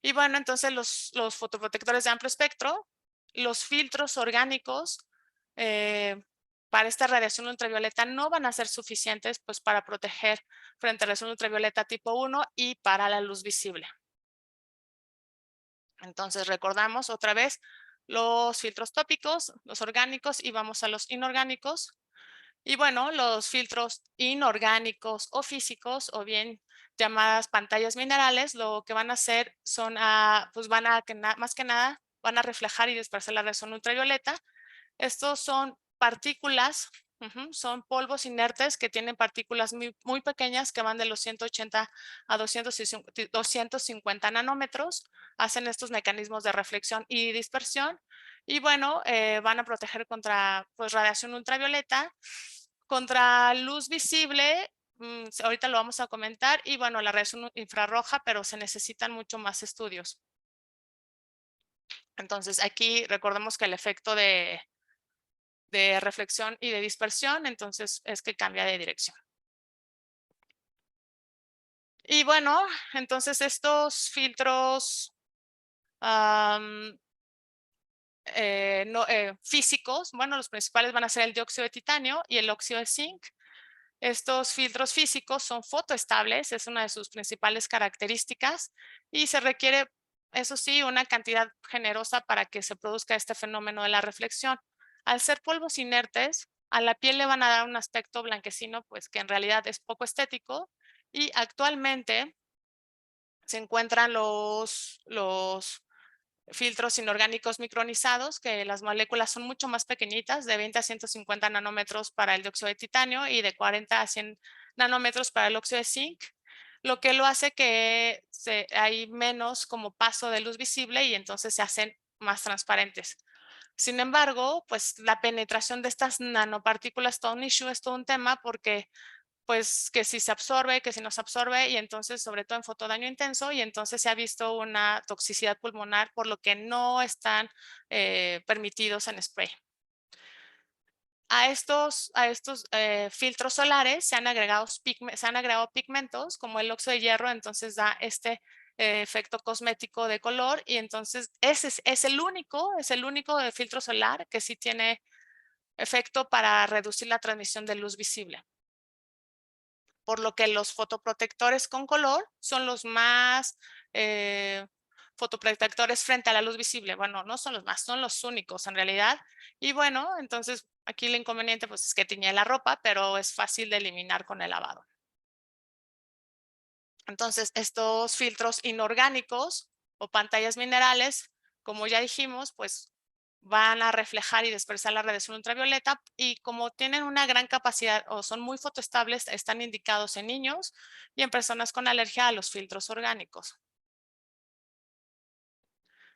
S2: Y bueno, entonces los fotoprotectores de amplio espectro, los filtros orgánicos para esta radiación ultravioleta no van a ser suficientes pues para proteger frente a la radiación ultravioleta tipo 1 y para la luz visible. Entonces recordamos otra vez los filtros tópicos, los orgánicos y vamos a los inorgánicos. Y bueno, los filtros inorgánicos o físicos, o bien llamadas pantallas minerales, lo que van a hacer son, pues van a, más que nada, van a reflejar y dispersar la radiación ultravioleta. Estos son partículas, son polvos inertes que tienen partículas muy pequeñas que van de los 180 a 250 nanómetros. Hacen estos mecanismos de reflexión y dispersión. Y bueno, van a proteger contra pues, radiación ultravioleta, contra luz visible. Ahorita lo vamos a comentar. Y bueno, la radiación infrarroja, pero se necesitan mucho más estudios. Entonces, aquí recordemos que el efecto de reflexión y de dispersión, entonces es que cambia de dirección. Y bueno, entonces estos filtros físicos, bueno, los principales van a ser el dióxido de titanio y el óxido de zinc. Estos filtros físicos son fotoestables, es una de sus principales características y se requiere, eso sí, una cantidad generosa para que se produzca este fenómeno de la reflexión. Al ser polvos inertes, a la piel le van a dar un aspecto blanquecino, pues que en realidad es poco estético, y actualmente se encuentran los filtros inorgánicos micronizados, que las moléculas son mucho más pequeñitas, de 20 a 150 nanómetros para el dióxido de titanio y de 40 a 100 nanómetros para el óxido de zinc, lo que lo hace que hay menos como paso de luz visible y entonces se hacen más transparentes. Sin embargo, pues la penetración de estas nanopartículas es todo un issue, es todo un tema porque pues que si se absorbe, que si no se absorbe y entonces sobre todo en fotodaño intenso y entonces se ha visto una toxicidad pulmonar por lo que no están permitidos en spray. A estos filtros solares se han agregado pigmentos como el óxido de hierro, entonces da este efecto cosmético de color y entonces ese es el único filtro solar que sí tiene efecto para reducir la transmisión de luz visible. Por lo que los fotoprotectores con color son los más fotoprotectores frente a la luz visible. Bueno, no son los más, son los únicos en realidad. Y bueno, entonces aquí el inconveniente pues, es que tiñe la ropa, pero es fácil de eliminar con el lavado. Entonces, estos filtros inorgánicos o pantallas minerales, como ya dijimos, pues van a reflejar y dispersar la radiación ultravioleta y como tienen una gran capacidad o son muy fotoestables, están indicados en niños y en personas con alergia a los filtros orgánicos.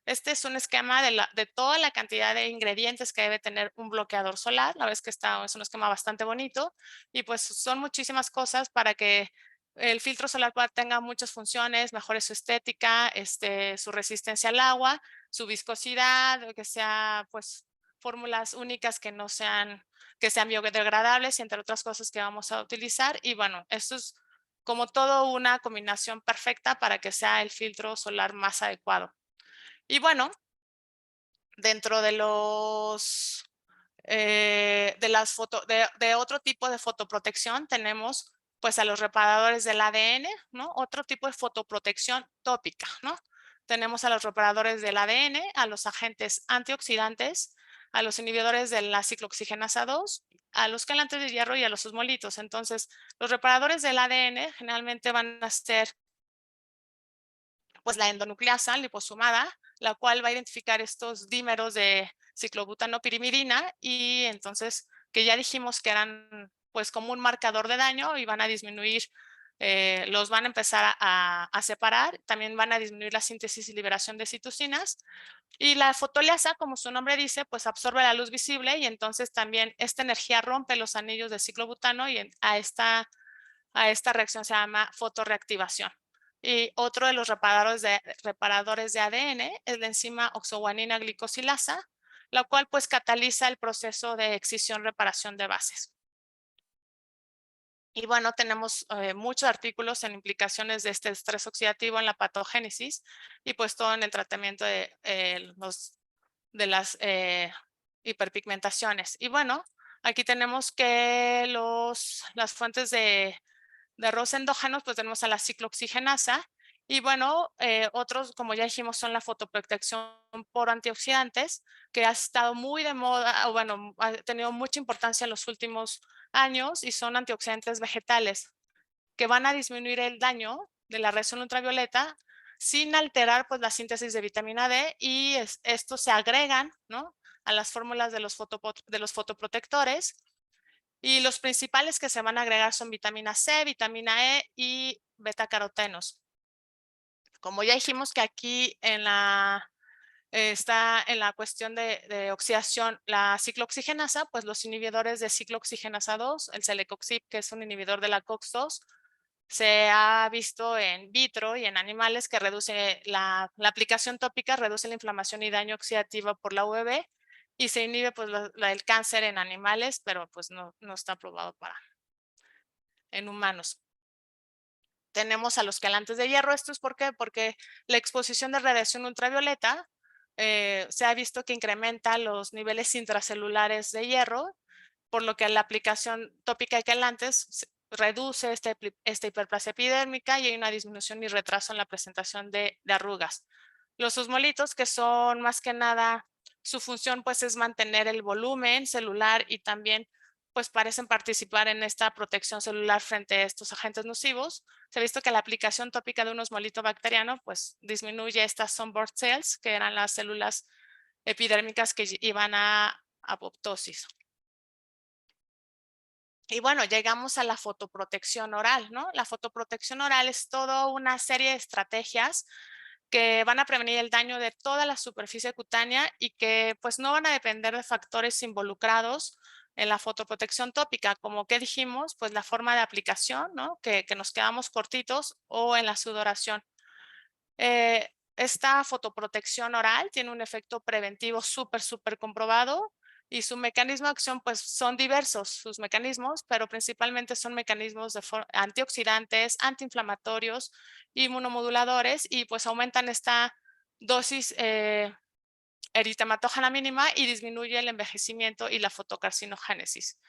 S2: Este es un esquema de toda la cantidad de ingredientes que debe tener un bloqueador solar. La verdad es que es un esquema bastante bonito y pues son muchísimas cosas para que el filtro solar tenga muchas funciones, mejore su estética, su resistencia al agua, su viscosidad, que sea pues fórmulas únicas que no sean, que sean biodegradables y entre otras cosas que vamos a utilizar. Y bueno, esto es como todo una combinación perfecta para que sea el filtro solar más adecuado. Y bueno, dentro de los de otro tipo de fotoprotección tenemos pues a los reparadores del ADN, ¿no? Otro tipo de fotoprotección tópica, ¿no? Tenemos a los reparadores del ADN, a los agentes antioxidantes, a los inhibidores de la ciclooxigenasa 2, a los quelantes de hierro y a los osmolitos. Entonces, los reparadores del ADN generalmente van a ser pues la endonucleasa liposomada, la cual va a identificar estos dímeros de ciclobutanopirimidina y entonces que ya dijimos que eran pues como un marcador de daño y van a disminuir, los van a empezar a separar, también van a disminuir la síntesis y liberación de citocinas y la fotoliasa, como su nombre dice, pues absorbe la luz visible y entonces también esta energía rompe los anillos de ciclobutano y a esta reacción se llama fotorreactivación. Y otro de los reparadores de ADN es la enzima oxoguanina glicosilasa, la cual pues cataliza el proceso de excisión-reparación de bases. Y bueno, tenemos muchos artículos en implicaciones de este estrés oxidativo en la patogénesis y pues todo en el tratamiento de las hiperpigmentaciones. Y bueno, aquí tenemos que las fuentes de arroz endógenos, pues tenemos a la ciclooxigenasa y bueno, otros, como ya dijimos, son la fotoprotección por antioxidantes, que ha estado muy de moda, o bueno, ha tenido mucha importancia en los últimos años y son antioxidantes vegetales que van a disminuir el daño de la radiación ultravioleta sin alterar pues la síntesis de vitamina D y estos se agregan, ¿no?, a las fórmulas de los fotoprotectores, y los principales que se van a agregar son vitamina C, vitamina E y betacarotenos. Como ya dijimos que aquí está en la cuestión de oxidación la ciclooxigenasa, pues los inhibidores de ciclooxigenasa 2, el celecoxib, que es un inhibidor de la COX-2, se ha visto en vitro y en animales que reduce la aplicación tópica, reduce la inflamación y daño oxidativo por la UVB y se inhibe pues el cáncer en animales, pero pues no está aprobado en humanos. Tenemos a los quelantes de hierro. ¿Esto es por qué? Porque la exposición de radiación ultravioleta se ha visto que incrementa los niveles intracelulares de hierro, por lo que la aplicación tópica de quelantes reduce esta hiperplasia epidérmica y hay una disminución y retraso en la presentación de arrugas. Los osmolitos, que son más que nada, su función pues es mantener el volumen celular y también pues parecen participar en esta protección celular frente a estos agentes nocivos. Se ha visto que la aplicación tópica de un osmolito bacteriano pues disminuye estas sunburst cells, que eran las células epidérmicas que iban a apoptosis. Y bueno, llegamos a la fotoprotección oral, ¿no? La fotoprotección oral es toda una serie de estrategias que van a prevenir el daño de toda la superficie cutánea y que pues no van a depender de factores involucrados en la fotoprotección tópica, como que dijimos, pues la forma de aplicación, ¿no?, que nos quedamos cortitos, o en la sudoración. Esta fotoprotección oral tiene un efecto preventivo súper comprobado y su mecanismo de acción pues son diversos sus mecanismos, pero principalmente son mecanismos de antioxidantes, antiinflamatorios, inmunomoduladores, y pues aumentan esta dosis eritematógena mínima y disminuye el envejecimiento y la fotocarcinogénesis.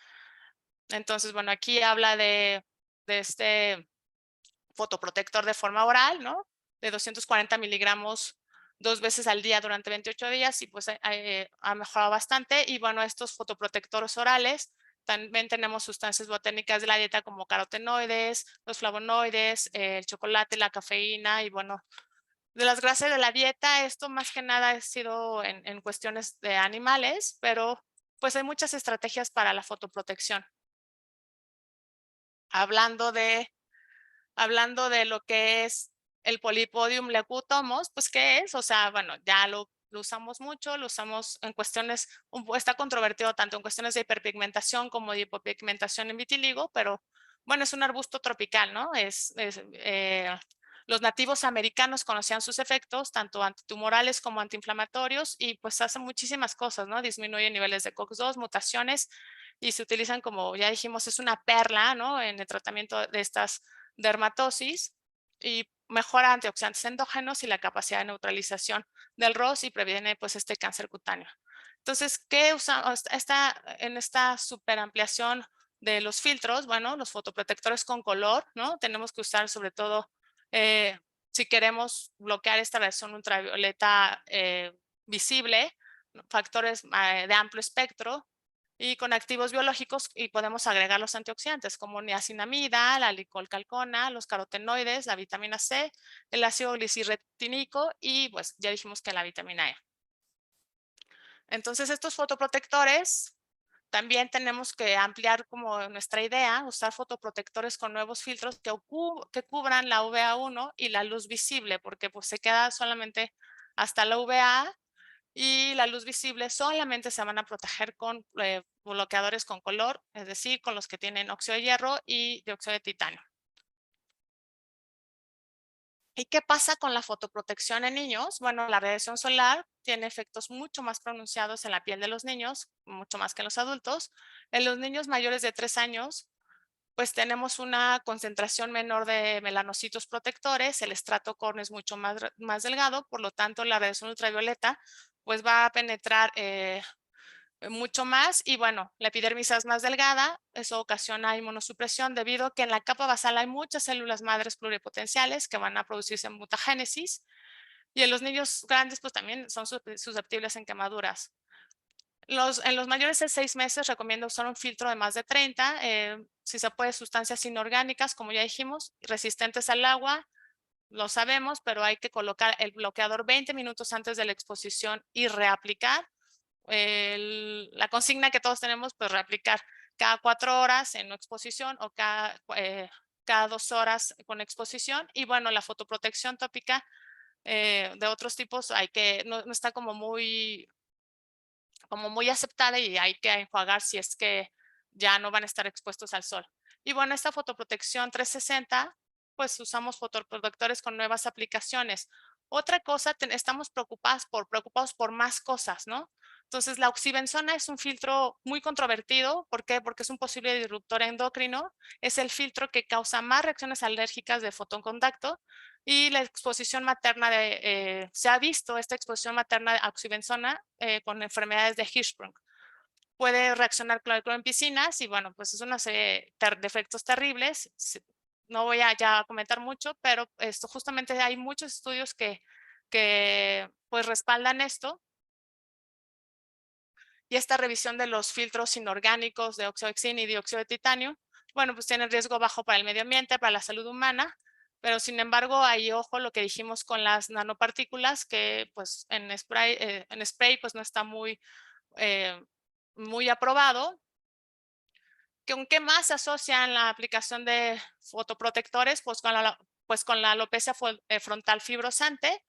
S2: Entonces, bueno, aquí habla de este fotoprotector de forma oral, ¿no?, de 240 miligramos 2 veces al día durante 28 días y pues ha mejorado bastante. Y bueno, estos fotoprotectores orales, también tenemos sustancias botánicas de la dieta como carotenoides, los flavonoides, el chocolate, la cafeína y bueno, de las grasas de la dieta. Esto más que nada ha sido en cuestiones de animales, pero pues hay muchas estrategias para la fotoprotección. Hablando de Hablando de lo que es el Polipodium leucotomos, pues, ¿qué es? O sea, bueno, ya lo usamos mucho, lo usamos en cuestiones, está controvertido tanto en cuestiones de hiperpigmentación como de hipopigmentación en vitiligo, pero bueno, es un arbusto tropical, ¿no? Los nativos americanos conocían sus efectos, tanto antitumorales como antiinflamatorios, y pues hacen muchísimas cosas, ¿no? Disminuye niveles de COX-2, mutaciones, y se utilizan, como ya dijimos, es una perla, ¿no?, en el tratamiento de estas dermatosis, y mejora antioxidantes endógenos y la capacidad de neutralización del ROS y previene pues este cáncer cutáneo. Entonces, ¿qué usamos en esta superampliación de los filtros? Bueno, los fotoprotectores con color, ¿no? Tenemos que usar sobre todo si queremos bloquear esta radiación ultravioleta visible, ¿no?, factores de amplio espectro y con activos biológicos, y podemos agregar los antioxidantes como niacinamida, la licolcalcona, los carotenoides, la vitamina C, el ácido glicirretínico y pues ya dijimos que la vitamina E. Entonces, estos fotoprotectores también tenemos que ampliar como nuestra idea, usar fotoprotectores con nuevos filtros que cubran la UVA1 y la luz visible, porque pues se queda solamente hasta la UVA, y la luz visible solamente se van a proteger con bloqueadores con color, es decir, con los que tienen óxido de hierro y dióxido de titanio. ¿Y qué pasa con la fotoprotección en niños? Bueno, la radiación solar tiene efectos mucho más pronunciados en la piel de los niños, mucho más que en los adultos. En los niños mayores de 3 años, pues tenemos una concentración menor de melanocitos protectores, el estrato córneo es mucho más delgado, por lo tanto la radiación ultravioleta pues va a penetrar mucho más, y bueno, la epidermis es más delgada, eso ocasiona inmunosupresión debido a que en la capa basal hay muchas células madres pluripotenciales que van a producirse en mutagénesis, y en los niños grandes pues también son susceptibles en quemaduras. En los mayores de 6 meses recomiendo usar un filtro de más de 30, si se puede sustancias inorgánicas, como ya dijimos, resistentes al agua, lo sabemos, pero hay que colocar el bloqueador 20 minutos antes de la exposición y reaplicar. La consigna que todos tenemos, pues reaplicar cada 4 horas en exposición o cada 2 horas con exposición. Y bueno, la fotoprotección tópica de otros tipos no está como muy aceptada y hay que enjuagar si es que ya no van a estar expuestos al sol. Y bueno, esta fotoprotección 360, pues usamos fotoprotectores con nuevas aplicaciones. Otra cosa, estamos preocupados por más cosas, ¿no? Entonces, la oxibenzona es un filtro muy controvertido. ¿Por qué? Porque es un posible disruptor endocrino. Es el filtro que causa más reacciones alérgicas de fotocontacto y la exposición materna se ha visto esta exposición materna a oxibenzona con enfermedades de Hirschsprung. Puede reaccionar con piscinas y bueno, pues es una serie de efectos terribles. No voy a ya comentar mucho, pero esto justamente hay muchos estudios que pues respaldan esto. Y esta revisión de los filtros inorgánicos de óxido de zinc y dióxido de titanio, bueno, pues tiene riesgo bajo para el medio ambiente, para la salud humana, pero sin embargo, ahí ojo lo que dijimos con las nanopartículas, que pues en spray pues no está eh, muy aprobado. ¿Con qué más se asocia la aplicación de fotoprotectores? Pues con la alopecia frontal fibrosante,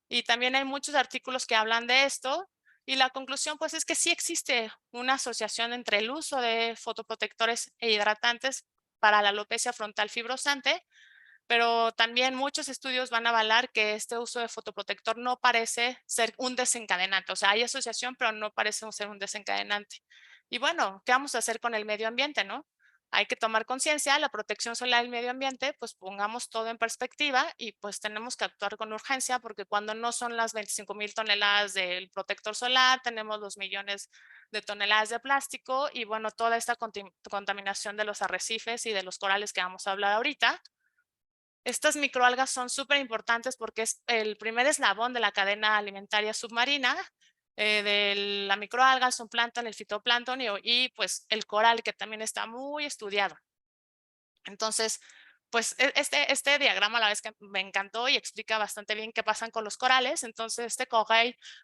S2: y también hay muchos artículos que hablan de esto. Y la conclusión pues es que sí existe una asociación entre el uso de fotoprotectores e hidratantes para la alopecia frontal fibrosante, pero también muchos estudios van a avalar que este uso de fotoprotector no parece ser un desencadenante. O sea, hay asociación, pero no parece ser un desencadenante. Y bueno, ¿qué vamos a hacer con el medio ambiente, no? Hay que tomar conciencia, la protección solar del medio ambiente, pues pongamos todo en perspectiva y pues tenemos que actuar con urgencia, porque cuando no son las 25,000 toneladas del protector solar, tenemos los millones de toneladas de plástico y bueno, toda esta contaminación de los arrecifes y de los corales que vamos a hablar ahorita. Estas microalgas son súper importantes porque es el primer eslabón de la cadena alimentaria submarina, de la microalga, el zooplancton, el fitoplancton y pues el coral, que también está muy estudiado. Entonces, pues este diagrama a la vez que me encantó y explica bastante bien qué pasan con los corales. Entonces,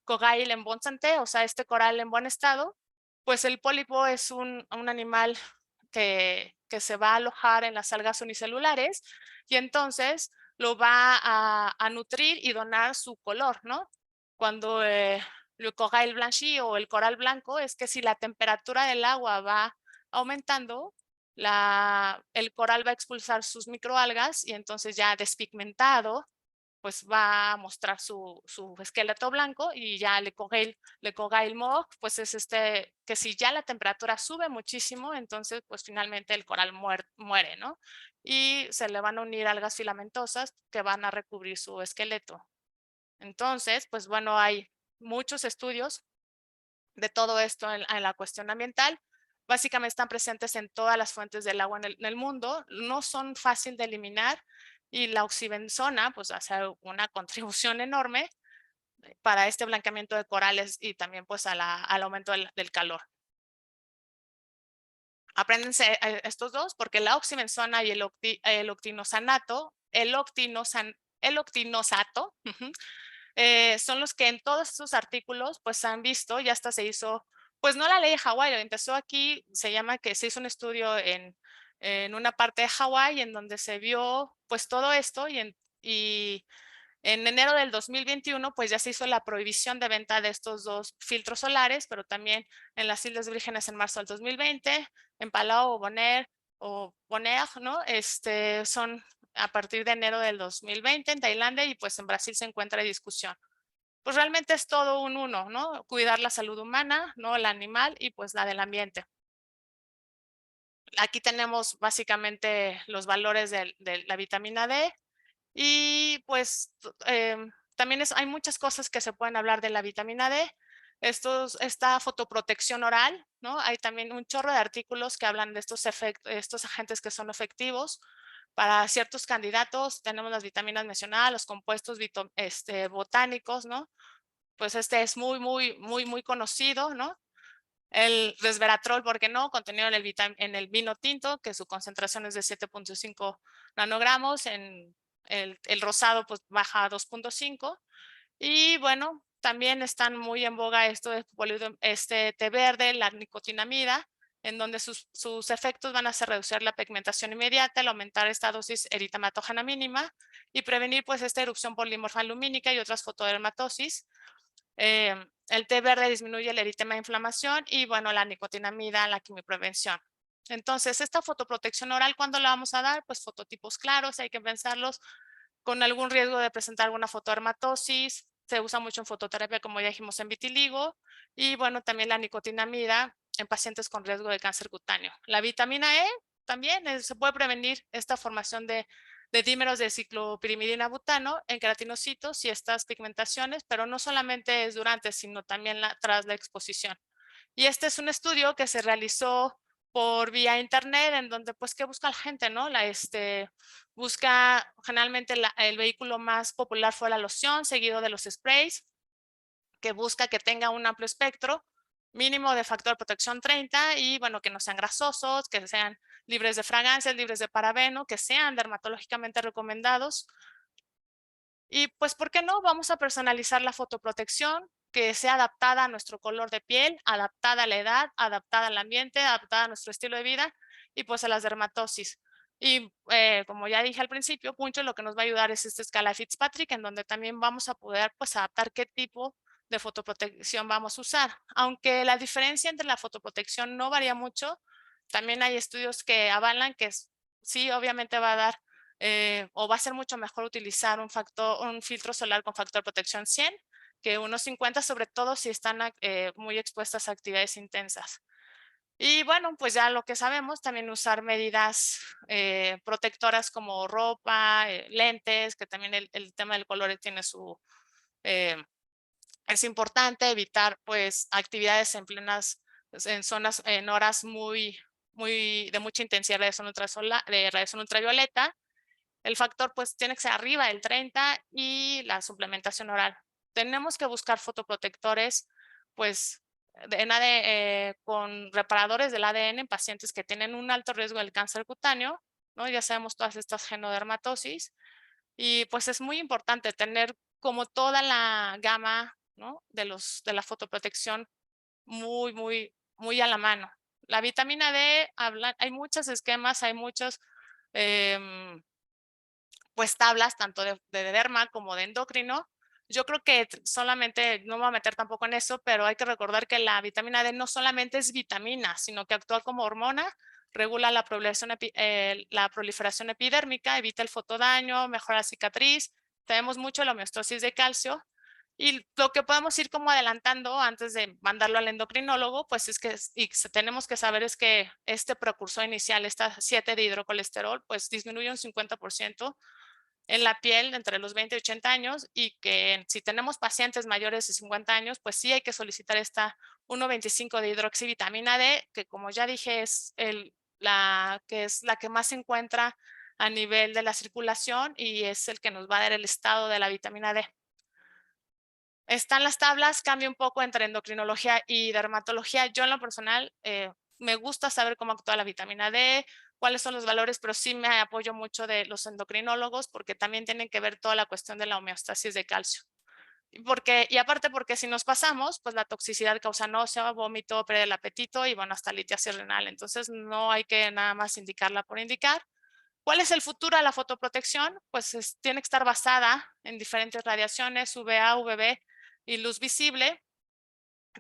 S2: corail en bon santé, o sea, este coral en buen estado, pues el pólipo es un animal que se va a alojar en las algas unicelulares y entonces lo va a nutrir y donar su color, ¿no? Cuando el corail blanchi o el coral blanco es que si la temperatura del agua va aumentando, el coral va a expulsar sus microalgas y entonces ya despigmentado, pues va a mostrar su esqueleto blanco y ya le cogail mauve, pues es que si ya la temperatura sube muchísimo, entonces pues finalmente el coral muere, ¿no? Y se le van a unir algas filamentosas que van a recubrir su esqueleto. Entonces, pues bueno, hay muchos estudios de todo esto en la cuestión ambiental. Básicamente están presentes en todas las fuentes del agua en el mundo, no son fácil de eliminar y la oxibenzona pues hace una contribución enorme para este blanqueamiento de corales y también pues al aumento del calor. Apréndense estos dos porque la oxibenzona y el octinosanato, el octinosato, son los que en todos estos artículos pues se han visto, ya hasta se hizo, pues no la ley de Hawái, empezó aquí, se llama que se hizo un estudio en una parte de Hawái en donde se vio pues todo esto y en enero del 2021 pues ya se hizo la prohibición de venta de estos dos filtros solares, pero también en las Islas Vírgenes en marzo del 2020, en Palau o Bonaire, ¿no? Son a partir de enero del 2020 en Tailandia y pues en Brasil se encuentra en discusión. Pues realmente es todo un uno, ¿no? Cuidar la salud humana, ¿no? El animal y pues la del ambiente. Aquí tenemos básicamente los valores de la vitamina D y pues también hay muchas cosas que se pueden hablar de la vitamina D. Esta fotoprotección oral, ¿no? Hay también un chorro de artículos que hablan de estos agentes que son efectivos. Para ciertos candidatos tenemos las vitaminas mencionadas, los compuestos botánicos, ¿no? Pues este es muy conocido, ¿no? El resveratrol, ¿por qué no? Contenido en el vino tinto, que su concentración es de 7.5 nanogramos. En el rosado, pues baja a 2.5. Y bueno, también están muy en boga esto de este té verde, la nicotinamida, en donde sus efectos van a ser reducir la pigmentación inmediata, el aumentar esta dosis eritematógena mínima y prevenir pues esta erupción polimorfa lumínica y otras fotodermatosis. El té verde disminuye el eritema de inflamación y bueno, la nicotinamida, la quimioprevención. Entonces, esta fotoprotección oral, ¿cuándo la vamos a dar? Pues fototipos claros, hay que pensarlos con algún riesgo de presentar alguna fotodermatosis. Se usa mucho en fototerapia, como ya dijimos, en vitiligo. Y bueno, también la nicotinamida en pacientes con riesgo de cáncer cutáneo. La vitamina E también se puede prevenir esta formación de dímeros de ciclopirimidina butano en queratinocitos y estas pigmentaciones, pero no solamente es durante, sino también tras la exposición. Y este es un estudio que se realizó por vía internet, en donde pues qué busca la gente, ¿no? Busca generalmente el vehículo más popular fue la loción, seguido de los sprays, que busca que tenga un amplio espectro, mínimo de factor de protección 30 y bueno, que no sean grasosos, que sean libres de fragancias, libres de parabeno, que sean dermatológicamente recomendados. Y pues, ¿por qué no? Vamos a personalizar la fotoprotección que sea adaptada a nuestro color de piel, adaptada a la edad, adaptada al ambiente, adaptada a nuestro estilo de vida y pues a las dermatosis. Y como ya dije al principio, Puncho lo que nos va a ayudar es esta escala Fitzpatrick, en donde también vamos a poder pues adaptar qué tipo de fotoprotección vamos a usar. Aunque la diferencia entre la fotoprotección no varía mucho, también hay estudios que avalan que sí, obviamente va a dar o va a ser mucho mejor utilizar un filtro solar con factor de protección 100 que unos 50, sobre todo si están muy expuestas a actividades intensas. Y bueno, pues ya lo que sabemos, también usar medidas protectoras como ropa, lentes, que también el tema del color tiene eh, es importante evitar pues actividades en zonas, en horas de mucha intensidad de radiación ultravioleta. El factor pues tiene que ser arriba del 30 y la suplementación oral. Tenemos que buscar fotoprotectores pues con reparadores del ADN en pacientes que tienen un alto riesgo del cáncer cutáneo, ¿no? Ya sabemos todas estas genodermatosis y pues es muy importante tener como toda la gama, ¿no? de la fotoprotección muy a la mano. La vitamina D, hay muchos esquemas, hay muchos pues tablas tanto de derma como de endocrino. Yo creo que solamente, no me voy a meter tampoco en eso, pero hay que recordar que la vitamina D no solamente es vitamina, sino que actúa como hormona, regula la proliferación epidérmica, evita el fotodaño, mejora la cicatriz. Tenemos mucho la homeostasis de calcio. Y lo que podemos ir como adelantando antes de mandarlo al endocrinólogo, pues es que tenemos que saber es que este precursor inicial, esta 7 de hidrocolesterol, pues disminuye un 50% en la piel entre los 20 y 80 años y que si tenemos pacientes mayores de 50 años, pues sí hay que solicitar esta 1,25 de hidroxivitamina D, que como ya dije es la que más se encuentra a nivel de la circulación y es el que nos va a dar el estado de la vitamina D. Están las tablas, cambia un poco entre endocrinología y dermatología. Yo en lo personal me gusta saber cómo actúa la vitamina D, cuáles son los valores, pero sí me apoyo mucho de los endocrinólogos porque también tienen que ver toda la cuestión de la homeostasis de calcio. Y aparte porque si nos pasamos, pues la toxicidad causa náusea, vómito, pérdida del apetito y bueno, hasta litiasis renal. Entonces no hay que nada más indicarla por indicar. ¿Cuál es el futuro de la fotoprotección? Pues tiene que estar basada en diferentes radiaciones, UVA, UVB y luz visible.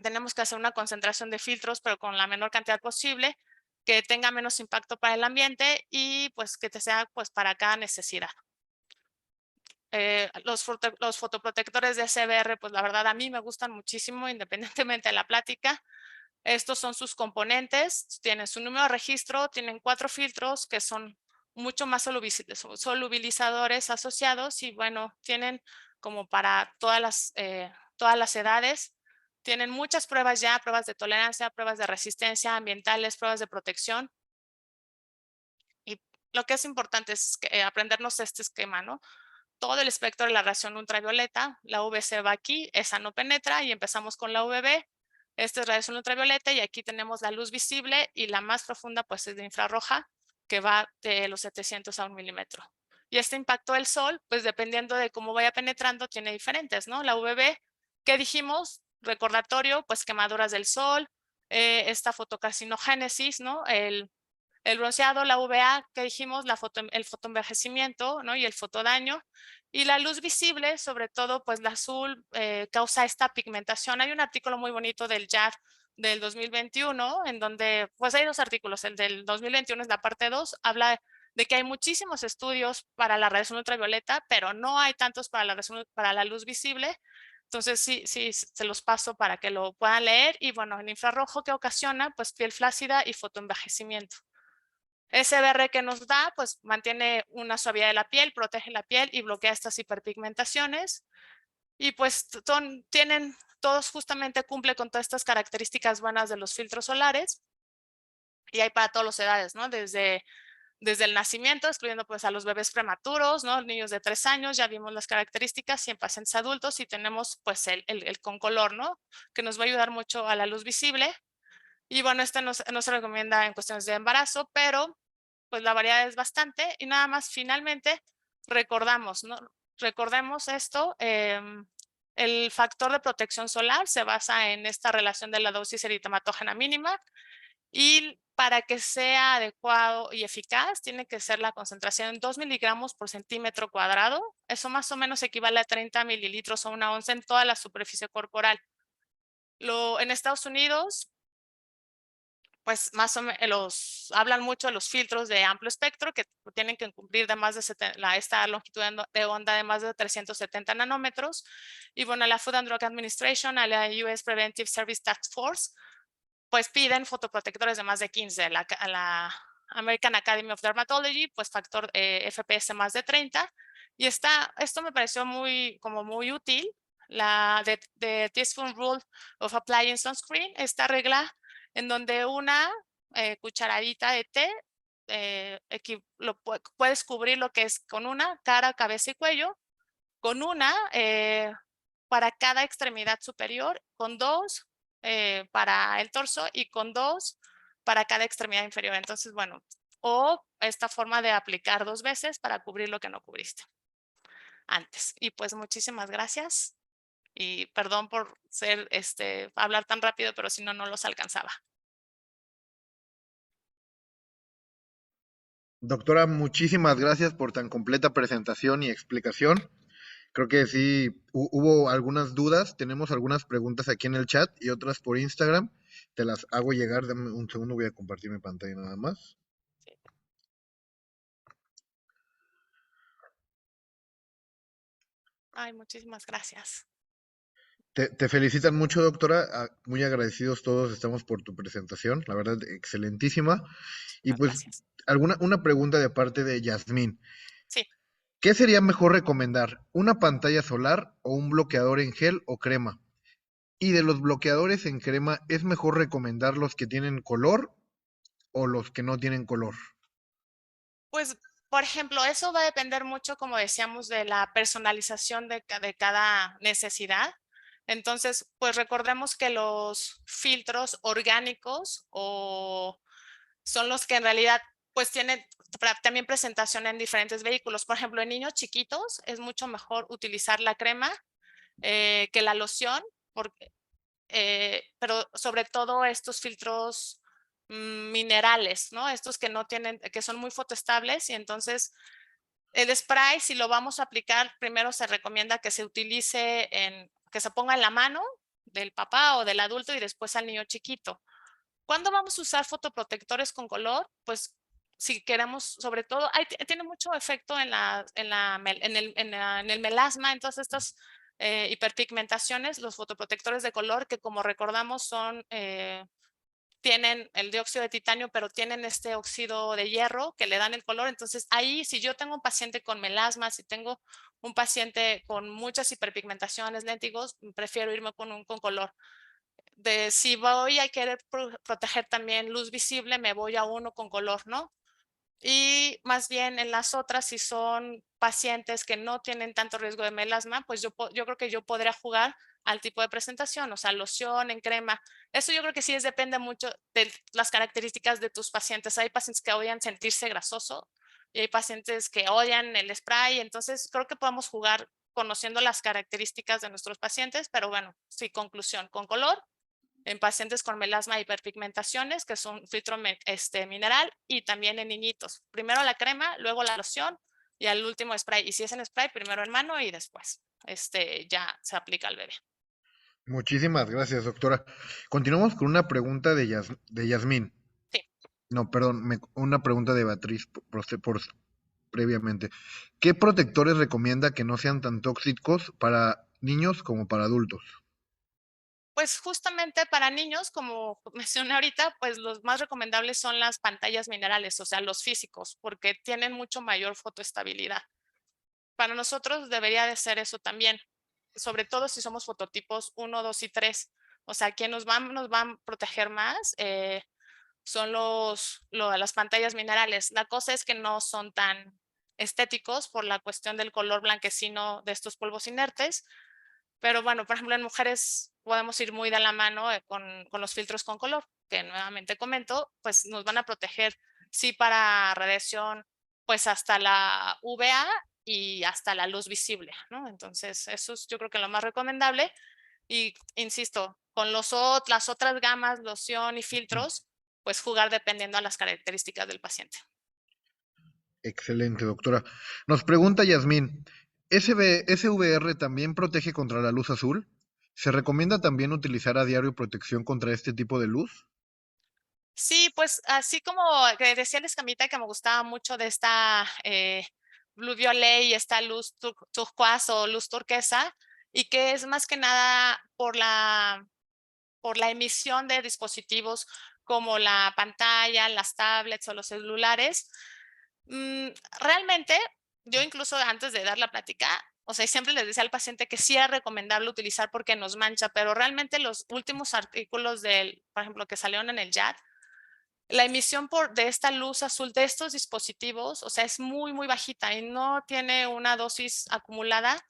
S2: Tenemos que hacer una concentración de filtros, pero con la menor cantidad posible, que tenga menos impacto para el ambiente y pues que te sea pues para cada necesidad. Los fotoprotectores de CBR, pues la verdad a mí me gustan muchísimo, independientemente de la plática. Estos son sus componentes, tienen su número de registro, tienen 4 filtros que son mucho más solubilizadores asociados y bueno, tienen como para todas las edades. Tienen muchas pruebas ya, pruebas de tolerancia, pruebas de resistencia, ambientales, pruebas de protección. Y lo que es importante es aprendernos este esquema, ¿no? Todo el espectro de la radiación ultravioleta, la UVC va aquí, esa no penetra y empezamos con la UVB. Esta es radiación ultravioleta y aquí tenemos la luz visible y la más profunda pues es de infrarroja que va de los 700 a 1 milímetro. Y este impacto del sol, pues dependiendo de cómo vaya penetrando, tiene diferentes, ¿no? La UVB, ¿qué dijimos? Recordatorio, pues quemaduras del sol, esta fotocarcinogénesis, ¿no? El bronceado, la UVA, que dijimos, el fotoenvejecimiento, ¿no? Y el fotodaño. Y la luz visible, sobre todo, pues la azul causa esta pigmentación. Hay un artículo muy bonito del JAR del 2021, en donde, pues hay dos artículos. El del 2021 es la parte 2, habla de que hay muchísimos estudios para la radiación ultravioleta, pero no hay tantos para la luz visible. Entonces, sí, se los paso para que lo puedan leer. Y bueno, el infrarrojo que ocasiona, pues piel flácida y fotoenvejecimiento. SBR que nos da, pues mantiene una suavidad de la piel, protege la piel y bloquea estas hiperpigmentaciones. Y pues todos justamente cumple con todas estas características buenas de los filtros solares. Y hay para todas las edades, ¿no? Desde el nacimiento, excluyendo pues a los bebés prematuros, ¿no? Niños de 3 años, ya vimos las características, y en pacientes adultos y tenemos pues el con color, ¿no? Que nos va a ayudar mucho a la luz visible. Y bueno, este no se recomienda en cuestiones de embarazo, pero pues la variedad es bastante. Y nada más, finalmente, recordamos, ¿no? Recordemos esto, el factor de protección solar se basa en esta relación de la dosis eritematógena mínima, y para que sea adecuado y eficaz, tiene que ser la concentración en 2 miligramos por centímetro cuadrado. Eso más o menos equivale a 30 mililitros o una onza en toda la superficie corporal. En Estados Unidos, pues más o menos hablan mucho de los filtros de amplio espectro que tienen que cumplir de más de esta longitud de onda de más de 370 nanómetros. Y bueno, la Food and Drug Administration, a la US Preventive Service Task Force, pues piden fotoprotectores de más de 15. A la American Academy of Dermatology, pues factor FPS más de 30. Y esto me pareció muy útil, la de Teaspoon Rule of Applying Sunscreen, esta regla en donde una cucharadita de té puedes cubrir lo que es con una cara, cabeza y cuello, con una para cada extremidad superior, con dos para el torso y con dos para cada extremidad inferior. Entonces, bueno, o esta forma de aplicar 2 veces para cubrir lo que no cubriste antes. Y pues muchísimas gracias y perdón por hablar tan rápido, pero si no, no los alcanzaba.
S3: Doctora, muchísimas gracias por tan completa presentación y explicación. Creo que sí hubo algunas dudas, tenemos algunas preguntas aquí en el chat y otras por Instagram. Te las hago llegar, dame un segundo, voy a compartir mi pantalla nada más.
S2: Ay, muchísimas gracias.
S3: Te felicitan mucho, doctora. Muy agradecidos todos estamos por tu presentación. La verdad, excelentísima. Y
S2: Muchísimas
S3: pues,
S2: gracias.
S3: una pregunta de parte de Yasmín.
S2: Sí.
S3: ¿Qué sería mejor recomendar? ¿Una pantalla solar o un bloqueador en gel o crema? Y de los bloqueadores en crema, ¿es mejor recomendar los que tienen color o los que no tienen color?
S2: Pues, por ejemplo, eso va a depender mucho, como decíamos, de la personalización de cada necesidad. Entonces, pues recordemos que los filtros orgánicos son los que en realidad pues tienen también presentación en diferentes vehículos. Por ejemplo, en niños chiquitos es mucho mejor utilizar la crema que la loción, pero sobre todo estos filtros minerales, ¿no? Estos que son muy fotoestables, y entonces el spray, si lo vamos a aplicar, primero se recomienda que se utilice que se ponga en la mano del papá o del adulto y después al niño chiquito. ¿Cuándo vamos a usar fotoprotectores con color? Pues si queremos, sobre todo, tiene mucho efecto en el melasma, en todas estas hiperpigmentaciones, los fotoprotectores de color que, como recordamos, tienen el dióxido de titanio, pero tienen este óxido de hierro que le dan el color. Entonces ahí, si yo tengo un paciente con melasma, si tengo un paciente con muchas hiperpigmentaciones, léntigos, prefiero irme con color. Si voy a querer proteger también luz visible, me voy a uno con color, ¿no? Y más bien en las otras, si son pacientes que no tienen tanto riesgo de melasma, pues yo creo que yo podría jugar al tipo de presentación, o sea, loción, en crema. Eso yo creo que sí depende mucho de las características de tus pacientes. Hay pacientes que odian sentirse grasoso y hay pacientes que odian el spray. Entonces creo que podemos jugar conociendo las características de nuestros pacientes, pero bueno, sí, conclusión, con color en pacientes con melasma y hiperpigmentaciones, que es un filtro mineral, y también en niñitos. Primero la crema, luego la loción y al último spray. Y si es en spray, primero en mano y después ya se aplica al bebé.
S3: Muchísimas gracias, doctora. Continuamos con una pregunta de Yasmín.
S2: Sí.
S3: No, perdón, una pregunta de Beatriz previamente. ¿Qué protectores recomienda que no sean tan tóxicos para niños como para adultos?
S2: Pues justamente para niños, como mencioné ahorita, pues los más recomendables son las pantallas minerales, o sea, los físicos, porque tienen mucho mayor fotoestabilidad. Para nosotros debería de ser eso también, sobre todo si somos fototipos 1, 2 y 3. O sea, quien nos van a proteger más son las pantallas minerales. La cosa es que no son tan estéticos por la cuestión del color blanquecino de estos polvos inertes. Pero bueno, por ejemplo, en mujeres podemos ir muy de la mano con los filtros con color, que nuevamente comento, pues nos van a proteger, sí, para radiación, pues hasta la UVA y hasta la luz visible, ¿no? Entonces, eso es yo creo que lo más recomendable. Y insisto, con las otras gamas, loción y filtros, pues jugar dependiendo a las características del paciente.
S3: Excelente, doctora. Nos pregunta Yasmín, ¿SVR también protege contra la luz azul? ¿Se recomienda también utilizar a diario protección contra este tipo de luz?
S2: Sí, pues así como que decía la escamita que me gustaba mucho de esta Blue Violet y esta luz turquoise o luz turquesa, y que es más que nada por la emisión de dispositivos como la pantalla, las tablets o los celulares. Realmente, yo incluso antes de dar la plática, o sea, siempre les decía al paciente que sí era recomendable utilizar porque nos mancha, pero realmente los últimos artículos por ejemplo, que salieron en el JAD, la emisión de esta luz azul de estos dispositivos, o sea, es muy, muy bajita y no tiene una dosis acumulada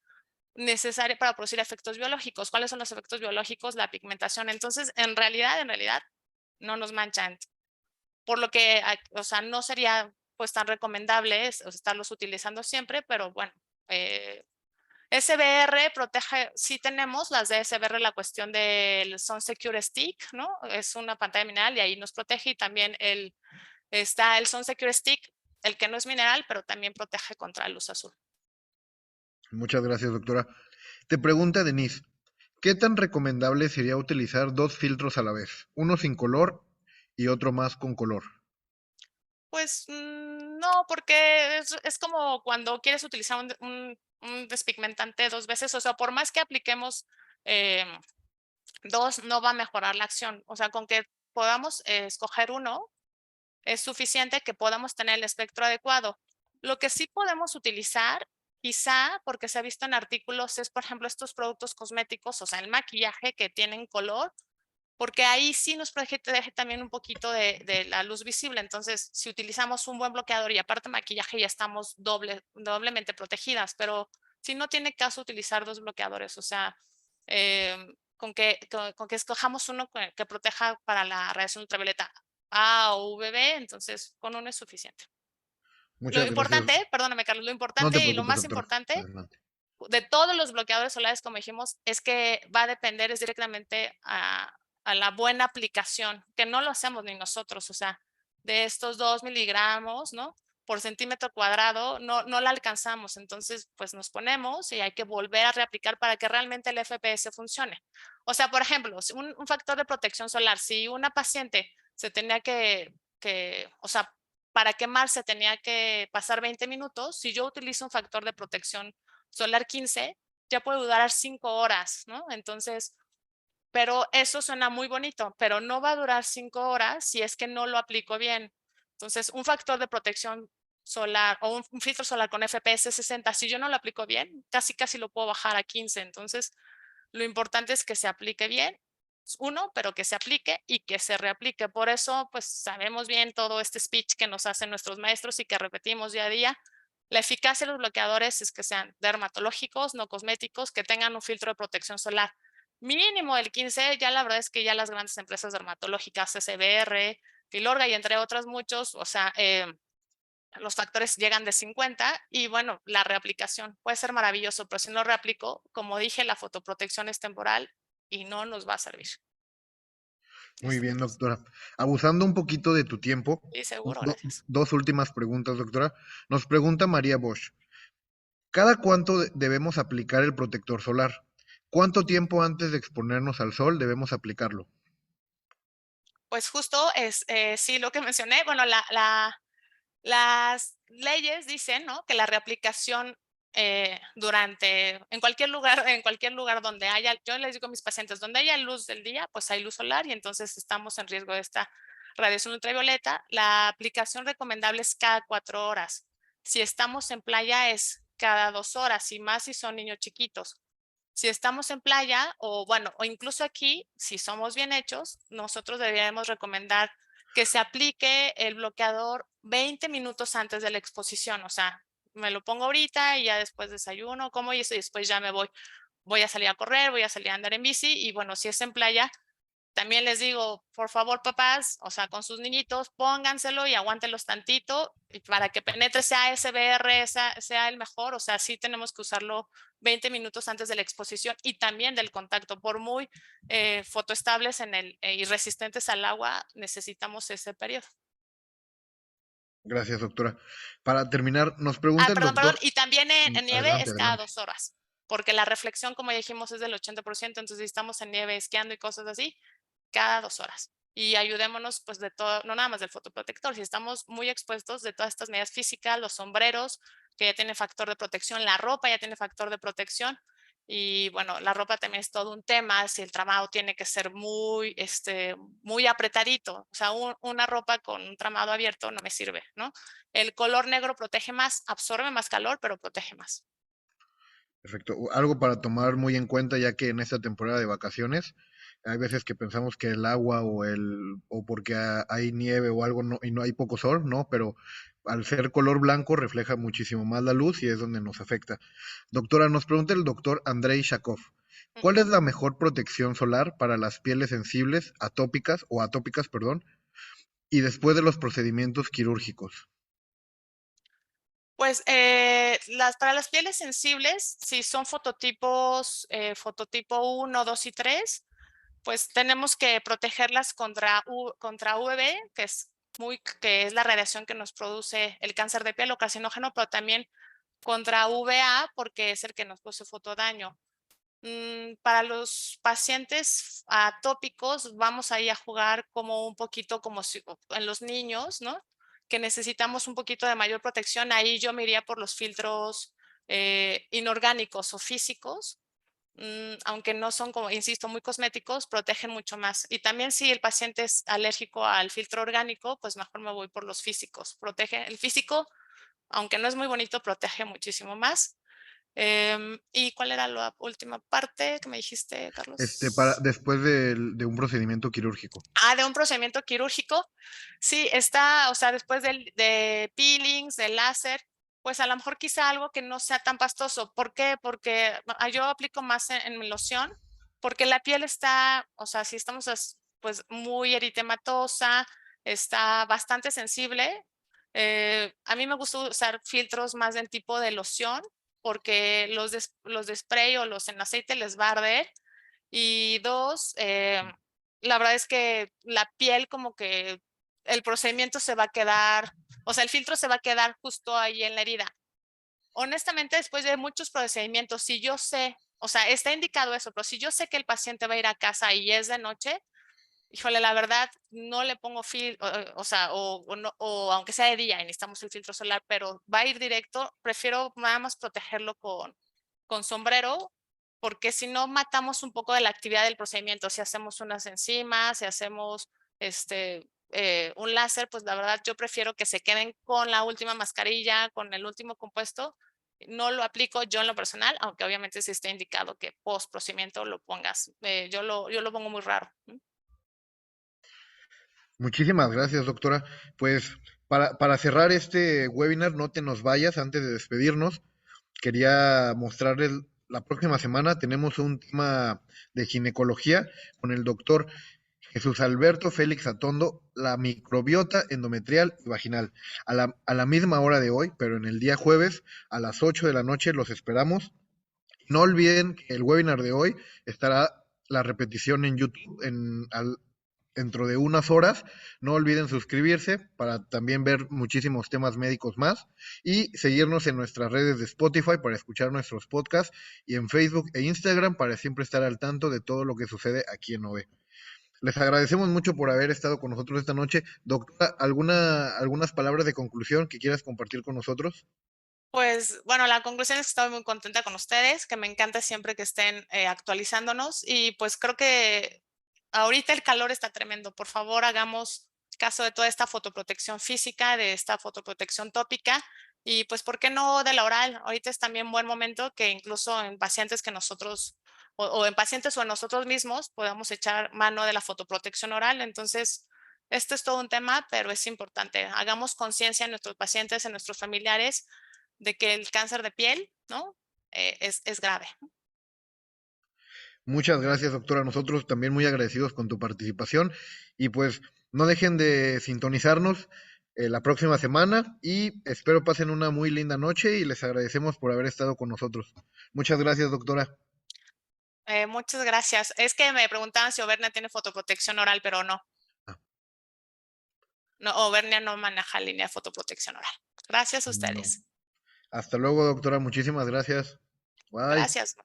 S2: necesaria para producir efectos biológicos. ¿Cuáles son los efectos biológicos? La pigmentación. Entonces, en realidad, no nos manchan. Por lo que, o sea, no sería pues tan recomendable estarlos utilizando siempre, pero bueno, SBR protege, sí tenemos las de SBR, la cuestión del Sun Secure Stick, ¿no? Es una pantalla mineral y ahí nos protege, y también está el Sun Secure Stick, el que no es mineral, pero también protege contra la luz azul.
S3: Muchas gracias, doctora. Te pregunta Denise, ¿qué tan recomendable sería utilizar dos filtros a la vez? Uno sin color y otro más con color.
S2: Pues no, porque es como cuando quieres utilizar un despigmentante 2 veces, o sea, por más que apliquemos eh, 2, no va a mejorar la acción. O sea, con que podamos escoger uno, es suficiente que podamos tener el espectro adecuado. Lo que sí podemos utilizar, quizá porque se ha visto en artículos, es por ejemplo estos productos cosméticos, o sea, el maquillaje que tienen color, porque ahí sí nos protege también un poquito de la luz visible. Entonces, si utilizamos un buen bloqueador y aparte maquillaje, ya estamos doblemente protegidas, pero si no tiene caso utilizar 2 bloqueadores, o sea, con que escojamos uno que proteja para la radiación ultravioleta A o UVB, entonces con uno es suficiente. Lo
S3: Muchas gracias.
S2: importante, perdóname Carlos, lo
S3: No te
S2: importante y lo
S3: preocupes,
S2: más
S3: doctora.
S2: importante
S3: Adelante.
S2: de todos los bloqueadores solares, como dijimos, es que va a depender directamente a la buena aplicación, que no lo hacemos ni nosotros, o sea, de estos 2 miligramos, ¿no? Por centímetro cuadrado, no la alcanzamos. Entonces, pues nos ponemos y hay que volver a reaplicar para que realmente el FPS funcione. O sea, por ejemplo, un factor de protección solar, si una paciente se tenía o sea, para quemarse tenía que pasar 20 minutos, si yo utilizo un factor de protección solar 15, ya puede durar 5 horas, ¿no? Entonces, pero eso suena muy bonito, pero no va a durar 5 horas si es que no lo aplico bien. Entonces, un factor de protección solar o un filtro solar con FPS 60, si yo no lo aplico bien, casi lo puedo bajar a 15. Entonces, lo importante es que se aplique bien uno, pero que se aplique y que se reaplique. Por eso, pues sabemos bien todo este speech que nos hacen nuestros maestros y que repetimos día a día. La eficacia de los bloqueadores es que sean dermatológicos, no cosméticos, que tengan un filtro de protección solar mínimo del 15. Ya la verdad es que ya las grandes empresas dermatológicas, CCBR, Filorga y entre otras muchos, o sea, los factores llegan de 50 y bueno, la reaplicación puede ser maravilloso, pero si no reaplico, como dije, la fotoprotección es temporal y no nos va a servir.
S3: Muy bien, doctora. Abusando un poquito de tu tiempo,
S2: Sí, seguro, gracias.
S3: dos últimas preguntas, doctora. Nos pregunta María Bosch. ¿Cada cuánto debemos aplicar el protector solar? ¿Cuánto tiempo antes de exponernos al sol debemos aplicarlo?
S2: Pues justo es, sí, lo que mencioné, bueno, las leyes dicen, ¿no?, que la reaplicación en cualquier lugar donde haya, yo les digo a mis pacientes, donde haya luz del día, pues hay luz solar y entonces estamos en riesgo de esta radiación ultravioleta. La aplicación recomendable es cada 4 horas. Si estamos en playa es cada 2 horas y más si son niños chiquitos. Si estamos en playa o bueno, o incluso aquí, si somos bien hechos, nosotros deberíamos recomendar que se aplique el bloqueador 20 minutos antes de la exposición. O sea, me lo pongo ahorita y ya después desayuno, como y después ya me voy a salir a correr, voy a salir a andar en bici y bueno, si es en playa, también les digo, por favor, papás, o sea, con sus niñitos, pónganselo y aguántenlos tantito y para que penetre sea SBR, sea el mejor. O sea, sí tenemos que usarlo 20 minutos antes de la exposición y también del contacto. Por muy fotoestables y resistentes al agua, necesitamos ese periodo.
S3: Gracias, doctora. Para terminar, nos pregunta el
S2: Perdón.
S3: doctor.
S2: Y también en nieve
S3: Adelante,
S2: es cada
S3: adelante.
S2: 2 horas, porque la reflexión, como ya dijimos, es del 80%. Entonces, si estamos en nieve esquiando y cosas así, cada 2 horas. Y ayudémonos, pues, de todo, no nada más del fotoprotector. Si estamos muy expuestos de todas estas medidas físicas, los sombreros, que ya tienen factor de protección, la ropa ya tiene factor de protección. Y bueno, la ropa también es todo un tema. Si el tramado tiene que ser muy apretadito, o sea, una ropa con un tramado abierto no me sirve, ¿no? El color negro protege más, absorbe más calor, pero protege más.
S3: Perfecto. Algo para tomar muy en cuenta, ya que en esta temporada de vacaciones hay veces que pensamos que el agua o porque hay nieve o algo y no hay poco sol, no, pero al ser color blanco refleja muchísimo más la luz y es donde nos afecta. Doctora, nos pregunta el doctor Andrei Shakov. ¿Cuál es la mejor protección solar para las pieles sensibles, atópicas, perdón, y después de los procedimientos quirúrgicos?
S2: Pues para las pieles sensibles, si son fototipos, fototipo 1, 2 y 3, pues tenemos que protegerlas contra UV, que es la radiación que nos produce el cáncer de piel o carcinógeno, pero también contra UVA, porque es el que nos produce fotodaño. Para los pacientes atópicos, vamos ahí a jugar como un poquito como en los niños, ¿no?, que necesitamos un poquito de mayor protección. Ahí yo me iría por los filtros inorgánicos o físicos, aunque no son, como insisto, muy cosméticos, protegen mucho más. Y también si el paciente es alérgico al filtro orgánico, pues mejor me voy por los físicos. El físico, aunque no es muy bonito, protege muchísimo más. ¿Y cuál era la última parte que me dijiste, Carlos?
S3: Después de un procedimiento quirúrgico.
S2: De un procedimiento quirúrgico. Sí, o sea, después de peelings, de láser, pues a lo mejor quizá algo que no sea tan pastoso. ¿Por qué? Porque yo aplico más en mi loción, porque la piel está, o sea, si estamos pues muy eritematosa, está bastante sensible. A mí me gusta usar filtros más del tipo de loción, porque los de spray o los en aceite les va a arder. Y dos, la verdad es que la piel como que el procedimiento se va a quedar, o sea, el filtro se va a quedar justo ahí en la herida. Honestamente, después de muchos procedimientos, si yo sé, o sea, está indicado eso, pero si yo sé que el paciente va a ir a casa y es de noche, híjole, la verdad, no le pongo o sea, o aunque sea de día y necesitamos el filtro solar, pero va a ir directo, prefiero nada más protegerlo con sombrero, porque si no matamos un poco de la actividad del procedimiento. Si hacemos unas enzimas, si hacemos un láser, pues la verdad yo prefiero que se queden con la última mascarilla, con el último compuesto, No lo aplico yo en lo personal, aunque obviamente sí está indicado que post procedimiento lo pongas. Yo lo pongo muy raro.
S3: Muchísimas gracias, doctora. Pues para cerrar este webinar, no te nos vayas antes de despedirnos. Quería mostrarles, la próxima semana tenemos un tema de ginecología con el doctor Jesús Alberto Félix Atondo, la microbiota endometrial y vaginal. A la misma hora de hoy, pero en el día jueves, a las 8 de la noche, los esperamos. No olviden que el webinar de hoy estará la repetición en YouTube dentro de unas horas. No olviden suscribirse para también ver muchísimos temas médicos más y seguirnos en nuestras redes de Spotify para escuchar nuestros podcasts y en Facebook e Instagram para siempre estar al tanto de todo lo que sucede aquí en OVE. Les agradecemos mucho por haber estado con nosotros esta noche. Doctora, algunas palabras de conclusión que quieras compartir con nosotros?
S2: Pues bueno, la conclusión es que estoy muy contenta con ustedes, que me encanta siempre que estén actualizándonos y pues creo que ahorita el calor está tremendo. Por favor, hagamos caso de toda esta fotoprotección física, de esta fotoprotección tópica y pues, ¿por qué no de la oral? Ahorita es también buen momento que incluso en pacientes que nosotros o en pacientes o en nosotros mismos podamos echar mano de la fotoprotección oral. Entonces, este es todo un tema, pero es importante. Hagamos conciencia en nuestros pacientes, en nuestros familiares de que el cáncer de piel, ¿no? Es grave.
S3: Muchas gracias, doctora. Nosotros también muy agradecidos con tu participación y pues no dejen de sintonizarnos la próxima semana y espero pasen una muy linda noche y les agradecemos por haber estado con nosotros. Muchas gracias, doctora.
S2: Muchas gracias. Es que me preguntaban si Obernia tiene fotoprotección oral, pero no.
S3: Ah.
S2: No, Obernia no maneja línea de fotoprotección oral. Gracias a
S3: No.
S2: ustedes.
S3: Hasta luego, doctora. Muchísimas gracias. Bye.
S2: Gracias.